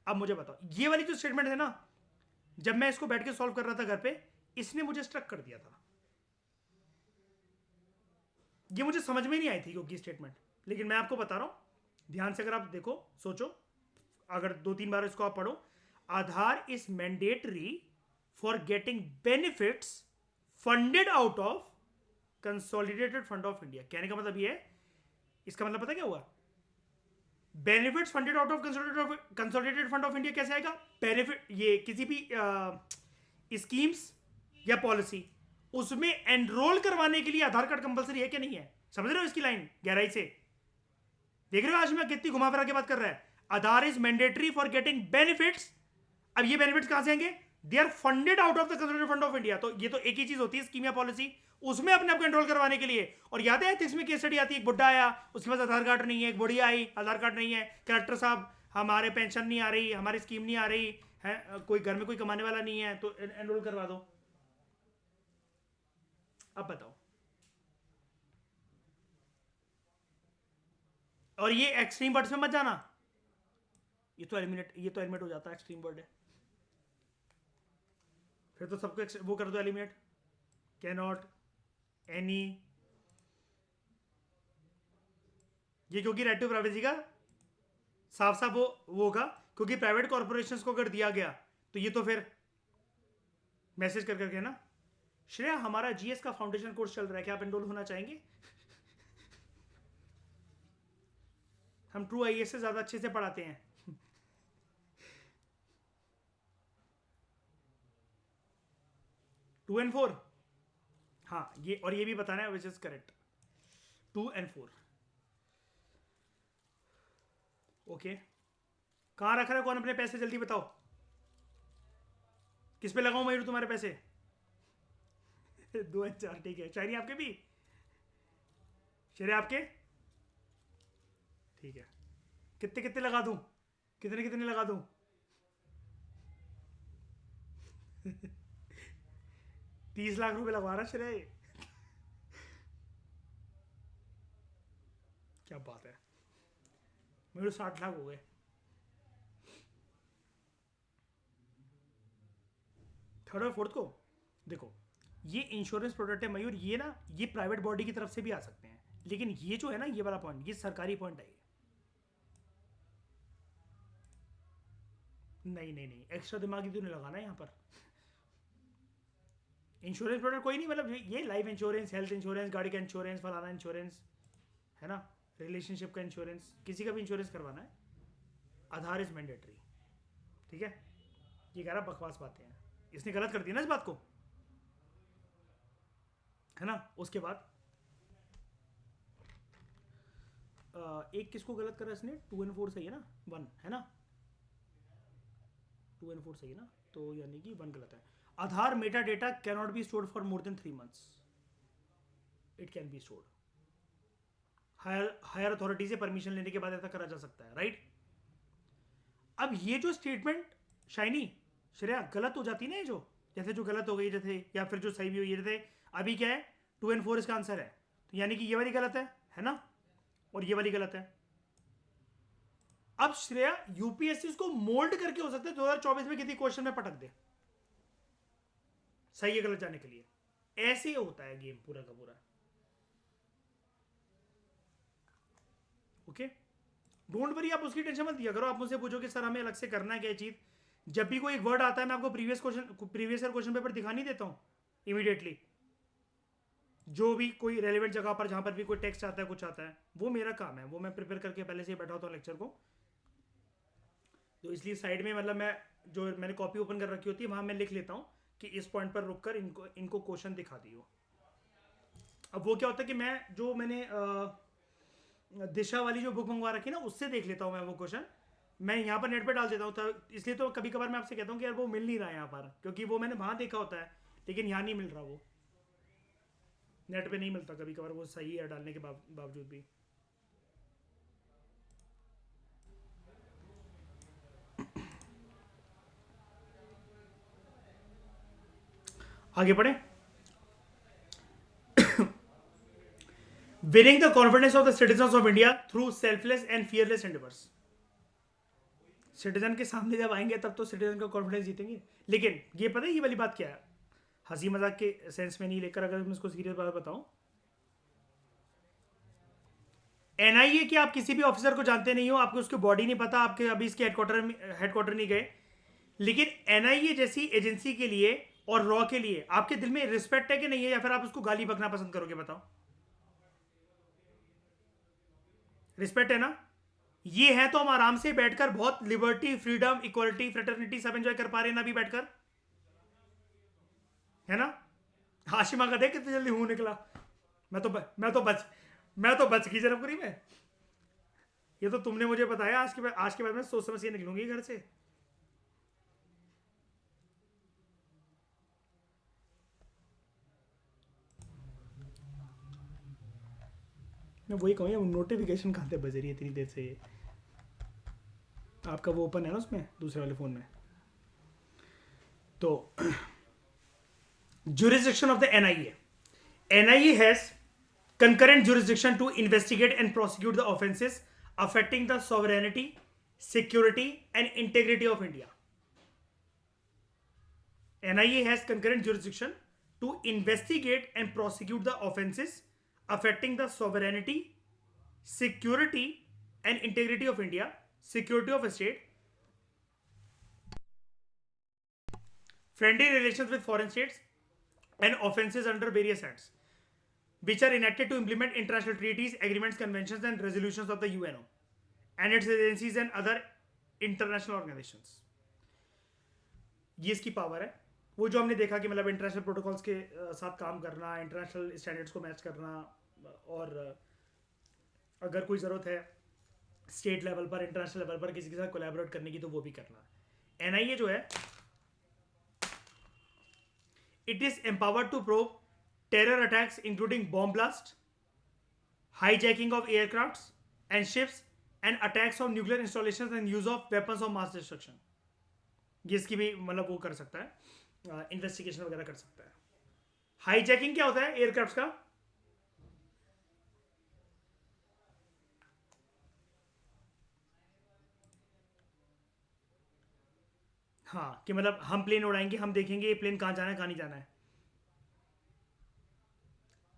अब मुझे बताओ, ये वाली जो स्टेटमेंट है ना, जब मैं इसको बैठ के सॉल्व कर रहा था घर पे, इसने मुझे स्ट्रक कर दिया था, ये मुझे समझ में नहीं आई थी क्योंकि स्टेटमेंट, लेकिन मैं आपको बता रहा हूं ध्यान से, अगर आप देखो सोचो, अगर 2-3 बार इसको आप पढ़ो, Aadhaar is mandatory for getting benefits funded out of consolidated fund of India. कहने का मतलब ये है, इसका मतलब पता क्या हुआ, benefits funded out of consolidated fund of India कैसे आएगा, बेनिफिट ये किसी भी स्कीम्स या पॉलिसी, उसमें एनरोल करवाने के लिए आधार कार्ड कंपलसरी है कि नहीं है, समझ रहे हो इसकी लाइन गहराई से, देख रहे हो आज मैं कितनी घुमा फिरा के बात कर रहा है। Aadhaar is mandatory for getting benefits, अब ये बेनिफिट्स कहां से आएंगे, they are funded out of the consolidated fund of India, तो ये तो एक ही चीज होती है स्कीम या पॉलिसी, उसमें अपने आप को एनरोल करवाने के लिए। और याद है एथिक्स में केस स्टडी आती है, एक बुढ़ा आया, उसके पास आधार कार्ड नहीं है, एक बुढ़िया आई, आधार कार्ड नहीं है, कलेक्टर साहब हमारे पेंशन नहीं आ रही, हमारी स्कीम नहीं आ रही है, कोई घर में कोई कमाने वाला नहीं है, तो एनरोल करवा दो। अब बताओ, और ये एक्सट्रीम वर्ड्स में मत जाना, ये तो एलिमिनेट हो जाता है, एक्सट्रीम वर्ड है, फिर तो सबको वो कर दो एलिमिनेट, कैनॉट, एनी, ये क्योंकि राइट टू प्राइवेसी का साफ साफ वो होगा, क्योंकि प्राइवेट कॉर्पोरेशंस को अगर दिया गया तो ये तो फिर मैसेज कर करके ना। श्रेया, हमारा जीएस का फाउंडेशन कोर्स चल रहा है, क्या आप एनरोल होना चाहेंगे? हम ट्रू आईएएस से ज्यादा अच्छे से पढ़ाते हैं। 2 and 4, हाँ ये, और ये भी बताना है which is correct, 2 and 4। Okay, कहां रख रहा है कौन अपने पैसे, जल्दी बताओ, किस पे लगाऊं मयूर तुम्हारे पैसे? 2 and 4, ठीक है। शायरी आपके भी, शेरे आपके, ठीक है। कितने कितने लगा दूं, कितने कितने लगा दूं? 30 लाख रुपए लगवा रहा श्रेय, क्या बात है, मेरे 60 लाख हो गए। थर्ड और फोर्थ को देखो, ये इंश्योरेंस प्रोडक्ट है मयूर, ये ना ये प्राइवेट बॉडी की तरफ से भी आ सकते हैं, लेकिन ये जो है ना, ये वाला पॉइंट, ये सरकारी पॉइंट है। नहीं नहीं नहीं, एक्स्ट्रा दिमाग ही तो नहीं लगाना यहाँ पर। इंश्योरेंस प्रोडक्ट कोई नहीं, मतलब ये लाइफ इंश्योरेंस, हेल्थ इंश्योरेंस, गाड़ी का इंश्योरेंस, फलाना इंश्योरेंस है ना, रिलेशनशिप का इंश्योरेंस, किसी का भी इंश्योरेंस करवाना है, आधार इज मैंडेटरी, ठीक है। ये कह रहा बकवास बातें हैं, इसने गलत कर दिया ना इस बात को, है ना। उसके बाद एक किसको गलत करा इसने, 2 and 4 सही है ना, 1 है ना, 2 and 4 सही है ना, तो यानी कि 1 गलत है। Aadhaar meta data can not be stored for more than 3 months, it can be stored, higher authority से परमिशन लेने के बाद ऐसा करा जा सकता है, राइट। अब ये जो स्टेटमेंट शाइनी श्रेया गलत हो जाती ना, ये जो जैसे जो गलत हो गई जैसे, या फिर जो सही भी हुई जैसे अभी क्या है 2 and 4 इसका आंसर है, तो यानी कि ये वाली गलत है ना, और ये वाली गलत है। अब श्रेया यूपीएससी इसको मोल्ड करके हो सकता है 2024 में किसी क्वेश्चन में पटक दे सही है गलत जाने के लिए, ऐसे होता है गेम पूरा का पूरा। ओके, डोंट वरी, आप उसकी टेंशन मत दिया करो। आप मुझसे पूछो कि सर हमें अलग से करना है क्या चीज, जब भी कोई एक वर्ड आता है मैं आपको प्रीवियस ईयर क्वेश्चन पेपर दिखा नहीं देता हूं इमीडिएटली, जो भी कोई रेलिवेंट जगह पर जहां पर भी कोई टेक्स्ट आता है कुछ आता है, वो मेरा काम है, वो मैं प्रिपेयर करके पहले से ही बैठा होता हूँ लेक्चर को। तो इसलिए साइड में मतलब मैं जो मैंने कॉपी ओपन कर रखी होती है वहां मैं लिख लेता हूँ कि इस पॉइंट पर रुककर इनको क्वेश्चन दिखा दियो। अब वो क्या होता है कि मैं जो मैंने दिशा वाली जो बुक मंगवा रखी है ना उससे देख लेता हूँ मैं वो क्वेश्चन, मैं यहाँ पर नेट पे डाल देता हूँ, तो इसलिए तो कभी कभार मैं आपसे कहता हूँ कि यार वो मिल नहीं रहा है यहाँ पर, क्योंकि वो मैंने वहाँ देखा होता है लेकिन यहाँ नहीं मिल रहा, वो नेट पे नहीं मिलता कभी कभार, वो सही है डालने के बावजूद भी। आगे पढ़े। Winning the confidence of the citizens of India through selfless and fearless endeavours. Citizen के सामने जब आएंगे तब तो सिटीजन का कॉन्फिडेंस जीतेंगे। लेकिन ये पता है ये वाली बात क्या है, हंसी मजाक के सेंस में नहीं लेकर, अगर मैं इसको सीरियस बात बताऊं, एनआईए के आप किसी भी ऑफिसर को जानते नहीं हो, आपको उसकी बॉडी नहीं पता, आपके अभी इसके हेडक्वार्टर नहीं गए, लेकिन एनआईए जैसी एजेंसी के लिए और रॉ के लिए आपके दिल में रिस्पेक्ट है कि नहीं है, या फिर आप उसको गाली बकना पसंद करोगे, बताओ। रिस्पेक्ट है ना, ये है तो हम आराम से बैठकर बहुत लिबर्टी, फ्रीडम, इक्वलिटी, फ्रेटर्निटी सब एंजॉय कर पा रहे हैं ना अभी बैठकर, है ना। हाशिमा का देख कितनी जल्दी हूं निकला, मैं तो बच गई जनकपुरी में। ये तो तुमने मुझे बताया, आज के बाद मैं सोच समझ के निकलूंगी घर से। मैं वही कहूँ, नोटिफिकेशन कहाँ से बज रही है इतनी देर से, आपका वो ओपन है ना उसमें दूसरे वाले फोन में। तो jurisdiction of the NIA. NIA has concurrent jurisdiction to investigate and prosecute the offenses affecting the sovereignty, security, and integrity of India. NIA has concurrent jurisdiction to investigate and prosecute the offenses affecting the sovereignty, security, and integrity of India, security of a state, friendly relations with foreign states, and offenses under various acts which are enacted to implement international treaties, agreements, conventions, and resolutions of the UNO and its agencies and other international organizations. ये इसकी power है, वो जो हमने देखा कि मतलब international protocols के साथ काम करना, इंटरनेशनल स्टैंडर्ड्स को मैच करना, और अगर कोई ज़रूरत है स्टेट लेवल पर, इंटरनेशनल लेवल पर किसी के साथ कोलैबोरेट करने की, तो वो भी करना। एनआईए जो है, it is empowered to probe terror attacks including bomb blast, hijacking of aircrafts and ships, and attacks on nuclear installations and use of weapons of mass destruction. ये इसकी भी मतलब वो कर सकता है, इन्वेस्टिगेशन वगैरह कर सकता है। हाईजैकिंग क्या होता है एयरक्राफ्ट्स का, हाँ, कि मतलब हम प्लेन उड़ाएंगे, हम देखेंगे ये प्लेन कहाँ जाना है कहाँ नहीं जाना है।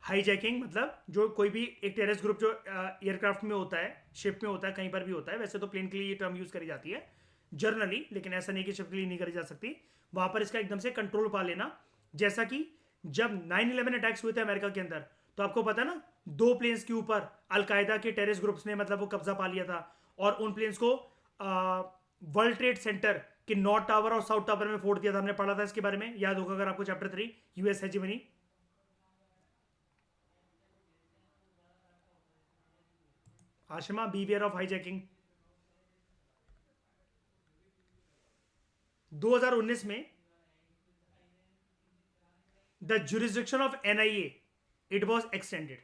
हाईजैकिंग मतलब जो कोई भी एक टेररिस्ट ग्रुप जो एयरक्राफ्ट में होता है, शिप में होता है, कहीं पर भी होता है, वैसे तो प्लेन के लिए ये टर्म यूज करी जाती है जनरली, लेकिन ऐसा नहीं कि शिप के लिए नहीं करी जा सकती, वहां पर इसका एकदम से कंट्रोल पा लेना। जैसा कि जब 9/11 अटैक्स हुए थे अमेरिका के अंदर, तो आपको पता ना 2 प्लेन्स के ऊपर अलकायदा के टेररिस्ट ग्रुप्स ने मतलब वो कब्जा पा लिया था, और उन प्लेन्स को वर्ल्ड ट्रेड सेंटर कि नॉर्थ टावर और साउथ टावर में फोड़ दिया था, हमने पढ़ा था इसके बारे में, याद होगा अगर आपको chapter 3 US hegemony. Ashima, behaviour of hijacking. 2019 में the jurisdiction of NIA it was extended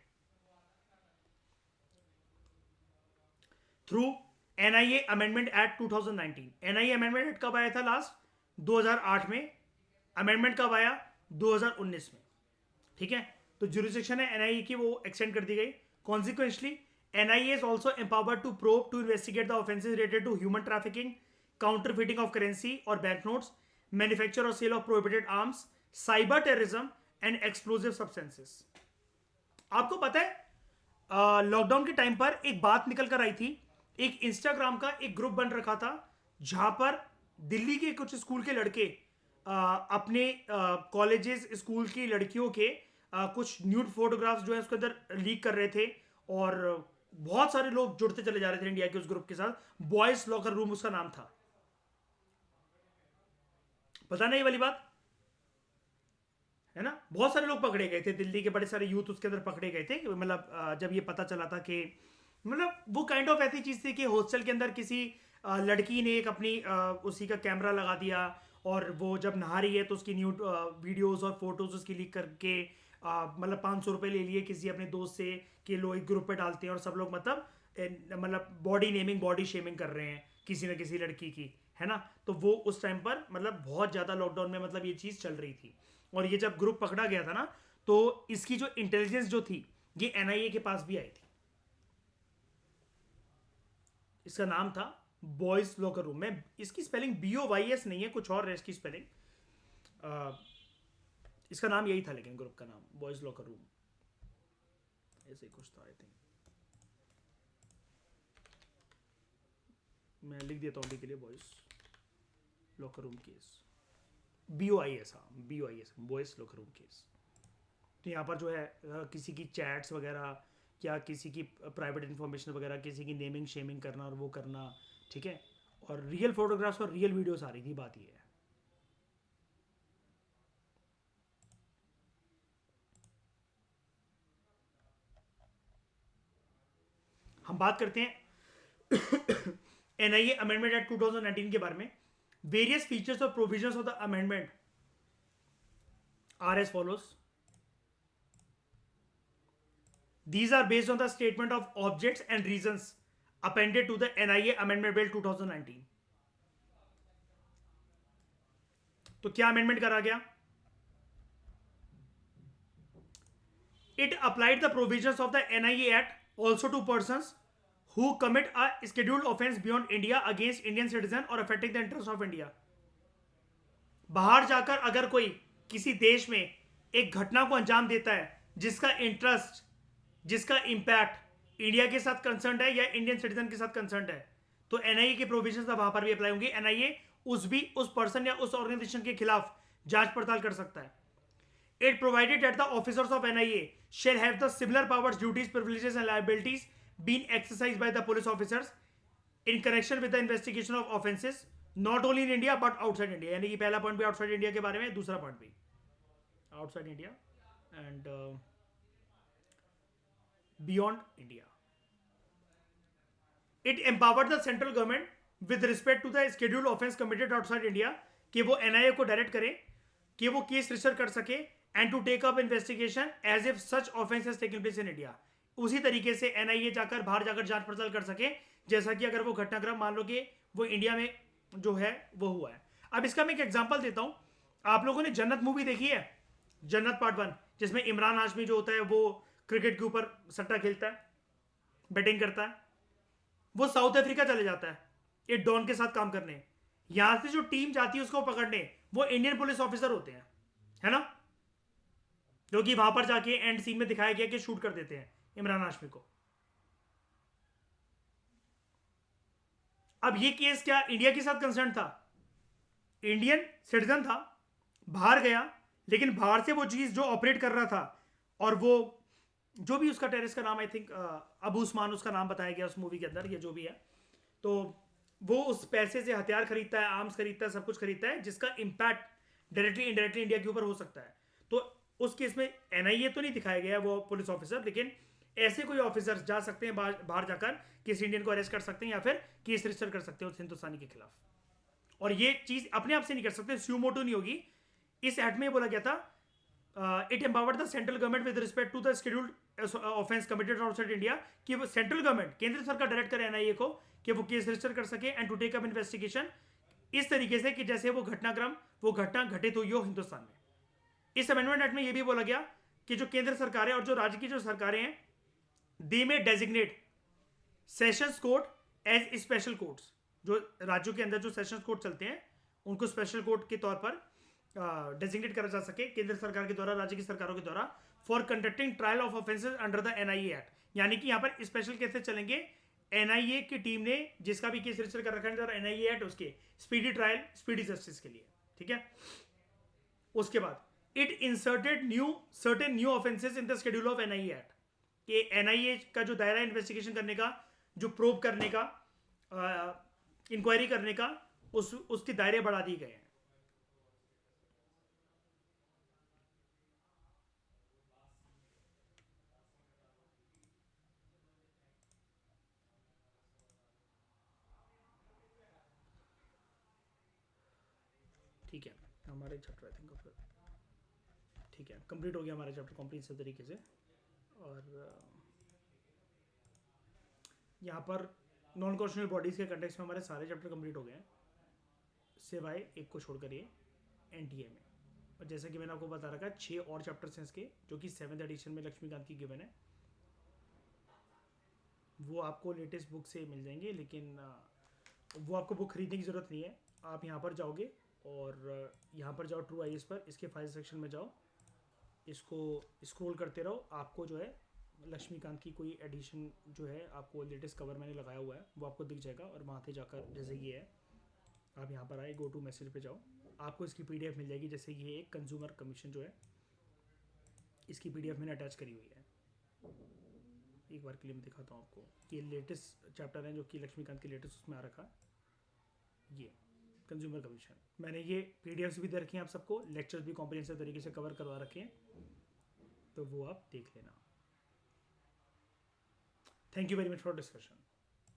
through NIA Amendment Act 2019। NIA Amendment Act कब आया था लास्ट? 2008 में। अमेंडमेंट कब आया? 2019 में। ठीक है, तो jurisdiction है NIA की वो एक्सटेंड कर दी गई। Consequently, NIA is also empowered to probe to investigate the offenses related to human trafficking, counterfeiting of currency or banknotes, manufacture or sale of prohibited arms, cyber terrorism and explosive substances। आपको पता है lockdown के time पर एक बात निकल कर आई थी, एक इंस्टाग्राम का एक ग्रुप बन रखा था जहां पर दिल्ली के कुछ स्कूल के लड़के अपने कॉलेजेस स्कूल की लड़कियों के कुछ न्यूड फोटोग्राफ्स जो है उसके अंदर लीक कर रहे थे, और बहुत सारे लोग जुड़ते चले जा रहे थे इंडिया के उस ग्रुप के साथ। बॉयज लॉकर रूम उसका नाम था। पता नहीं वाली बात है ना, बहुत सारे लोग पकड़े गए थे, दिल्ली के बड़े सारे यूथ उसके अंदर पकड़े गए थे। मतलब जब ये पता चला था कि मतलब वो काइंड ऑफ ऐसी चीज थी कि हॉस्टल के अंदर किसी लड़की ने एक अपनी उसी का कैमरा लगा दिया, और वो जब नहा रही है तो उसकी न्यूड वीडियोस और फोटोज उसकी लीक करके मतलब 500 रुपये ले लिए किसी अपने दोस्त से कि लोग एक ग्रुप पे डालते हैं, और सब लोग मतलब बॉडी नेमिंग बॉडी शेमिंग कर रहे हैं किसी न किसी लड़की की, है ना। तो वो उस टाइम पर मतलब बहुत ज़्यादा लॉकडाउन में मतलब ये चीज़ चल रही थी, और ये जब ग्रुप पकड़ा गया था ना तो इसकी जो इंटेलिजेंस जो थी ये NIA के पास भी आई थी। इसका नाम था बॉयज लॉकर रूम। में इसकी स्पेलिंग BOYS नहीं है, कुछ और है इसकी स्पेलिंग। इसका नाम यही था, लेकिन ग्रुप का नाम बॉयज लॉकर रूम ऐसे ही कुछ था आई थिंक। मैं लिख देता हूँ अभी के लिए, boys locker room case BOIS। हाँ, BOIS boys locker room case. तो यहाँ पर जो है किसी की चैट्स वगैरह या किसी की प्राइवेट इन्फॉर्मेशन वगैरह, किसी की नेमिंग शेमिंग करना और वो करना, ठीक है, और रियल फोटोग्राफ्स और रियल वीडियोस आ रही थी। बात ये है हम बात करते हैं NIA अमेंडमेंट एक्ट 2019 के बारे में। वेरियस फीचर्स और provisions of the amendment are as follows. These are based on the statement of objects and reasons appended to the NIA Amendment Bill 2019। तो क्या अमेंडमेंट करा गया? It applied the provisions of the NIA Act also to persons who commit a scheduled offense beyond India against Indian citizen or affecting the interest of India। बाहर जाकर अगर कोई किसी देश में एक घटना को अंजाम देता है जिसका इंटरेस्ट, जिसका इंपैक्ट इंडिया के साथ कंसर्न है या इंडियन सिटीजन के साथ कंसर्न है, तो NIA के प्रोविजंस वहां पर भी अप्लाई होंगे। NIA उस पर्सन या उस ऑर्गेनाइजेशन के खिलाफ जांच पड़ताल कर सकता है। It provided that the officers of NIA shall have the similar powers, duties, privileges and liabilities being exercised by the police officers in connection with the investigation of offenses not only in India but outside India। यानी कि पहला point भी outside India के बारे में, दूसरा point भी outside India and beyond India। It empowered the central government with respect to the scheduled offense committed outside India कि वो NIA को डायरेक्ट करे कि वो केस रजिस्टर कर सके and to take up investigation as if such offense has taken place in India। उसी तरीके से NIA जाकर बाहर जाकर जांच पड़ताल कर सके जैसा कि अगर वो घटनाक्रम मान लो कि वो इंडिया में जो है वो हुआ है। अब इसका मैं एक एग्जांपल देता हूं। आप लोगों ने जन्नत मूवी देखी है? जन्नत पार्ट 1, जिसमें इमरान हाशमी जो होता है वो क्रिकेट के ऊपर सट्टा खेलता है, बैटिंग करता है। वो साउथ अफ्रीका चले जाता है एक डॉन के साथ काम करने। यहां से जो टीम जाती है उसको पकड़ने, वो इंडियन पुलिस ऑफिसर होते हैं, है ना, जो कि वहां पर जाके एंड सीन में दिखाया गया कि शूट कर देते हैं इमरान हाशमी को। अब ये केस क्या इंडिया के साथ कंसर्न था? इंडियन सिटीजन था, बाहर गया, लेकिन बाहर से वो चीज जो ऑपरेट कर रहा था, और वो जो भी उसका टेररिस्ट का नाम आई थिंक अबू उस्मान उसका नाम बताया गया उस मूवी के अंदर, ये जो भी है, तो वो उस पैसे से हथियार खरीदता है, आर्म्स खरीदता है, सब कुछ खरीदता है, जिसका इम्पैक्ट डायरेक्टली इनडायरेक्टली इंडिया के ऊपर हो सकता है। तो उस केस में एनआईए तो नहीं दिखाया गया वो पुलिस ऑफिसर, लेकिन ऐसे कोई ऑफिसर्स जा सकते हैं बाहर जाकर किसी इंडियन को अरेस्ट कर सकते हैं या फिर केस रजिस्टर कर सकते हैं उस हिंदुस्तानी के खिलाफ। और ये चीज अपने आप से नहीं कर सकते, स्यूमोटो नहीं होगी। इस एक्ट में बोला गया था it empowered the central government with respect to the scheduled offence committed outside India, कि वो सेंट्रल गवर्नमेंट केंद्र सरकार डायरेक्ट करे एनआईए को कि वो केस रजिस्टर कर सके and to take up investigation इस तरीके से कि जैसे वो घटना घटित हुई हो हिंदुस्तान में। इस अमेंडमेंट एक्ट में यह भी बोला गया कि जो केंद्र सरकार है और जो राज्य की जो सरकारें हैं, they may designate sessions court as special courts. जो राज्यों के अंदर जो सेशंस कोर्ट चलते हैं उनको स्पेशल कोर्ट के तौर पर डेजिग्नेट करा जा सके केंद्र सरकार के द्वारा, राज्य की सरकारों के द्वारा, for conducting trial of offences under the NIA act. यानी कि यहां पर स्पेशल केसेस चलेंगे, एनआईए की टीम ने जिसका भी केस रजिस्टर कर रखा है एनआईए एक्ट, उसके स्पीडी ट्रायल, स्पीडी जस्टिस के लिए। ठीक है। उसके बाद it inserted certain new offences in the schedule of NIA act. कि एनआईए का जो दायरा इन्वेस्टिगेशन करने का, जो प्रोब करने का, इंक्वायरी करने का, उसके दायरे बढ़ा दिए गए हैं। ठीक है, हमारे चैप्टर आई थिंक ठीक है कंप्लीट हो गया हमारा चैप्टर कॉम्प्रिहेंसिव तरीके से। और यहाँ पर नॉन कॉन्स्टिट्यूशनल बॉडीज़ के कंटेक्स्ट में हमारे सारे चैप्टर कंप्लीट हो गए हैं, सिवाय एक को छोड़कर ये एनटीए में। और जैसे कि मैंने आपको बता रखा है 6 और चैप्टर्स हैं इसके, जो कि 7th एडिशन में लक्ष्मीकांत की गिवन है। वो आपको लेटेस्ट बुक से मिल जाएंगे, लेकिन वो आपको बुक खरीदने की ज़रूरत नहीं है। आप यहाँ पर जाओगे और यहाँ पर जाओ ट्रू आईएएस पर, इसके फाइल सेक्शन में जाओ, इसको स्क्रॉल करते रहो, आपको जो है लक्ष्मीकांत की कोई एडिशन जो है आपको लेटेस्ट कवर मैंने लगाया हुआ है वो आपको दिख जाएगा। और वहाँ से जाकर जैसे ये है, आप यहाँ पर आए, गो टू मैसेज पे जाओ, आपको इसकी पीडीएफ मिल जाएगी। जैसे ये एक कंज्यूमर कमीशन जो है, इसकी पीडीएफ मैंने अटैच करी हुई है। एक बार के लिए मैं दिखाता हूँ आपको। ये लेटेस्ट चैप्टर है जो कि लक्ष्मीकांत के लेटेस्ट उसमें आ रखा है। ये कंज्यूमर कमीशन मैंने ये पीडीएफ्स भी दे रखे हैं आप सबको, लेक्चर्स भी कॉम्प्रिहेंसिव तरीके से कवर करवा रखे हैं, तो वो आप देख लेना। Thank you very much for discussion.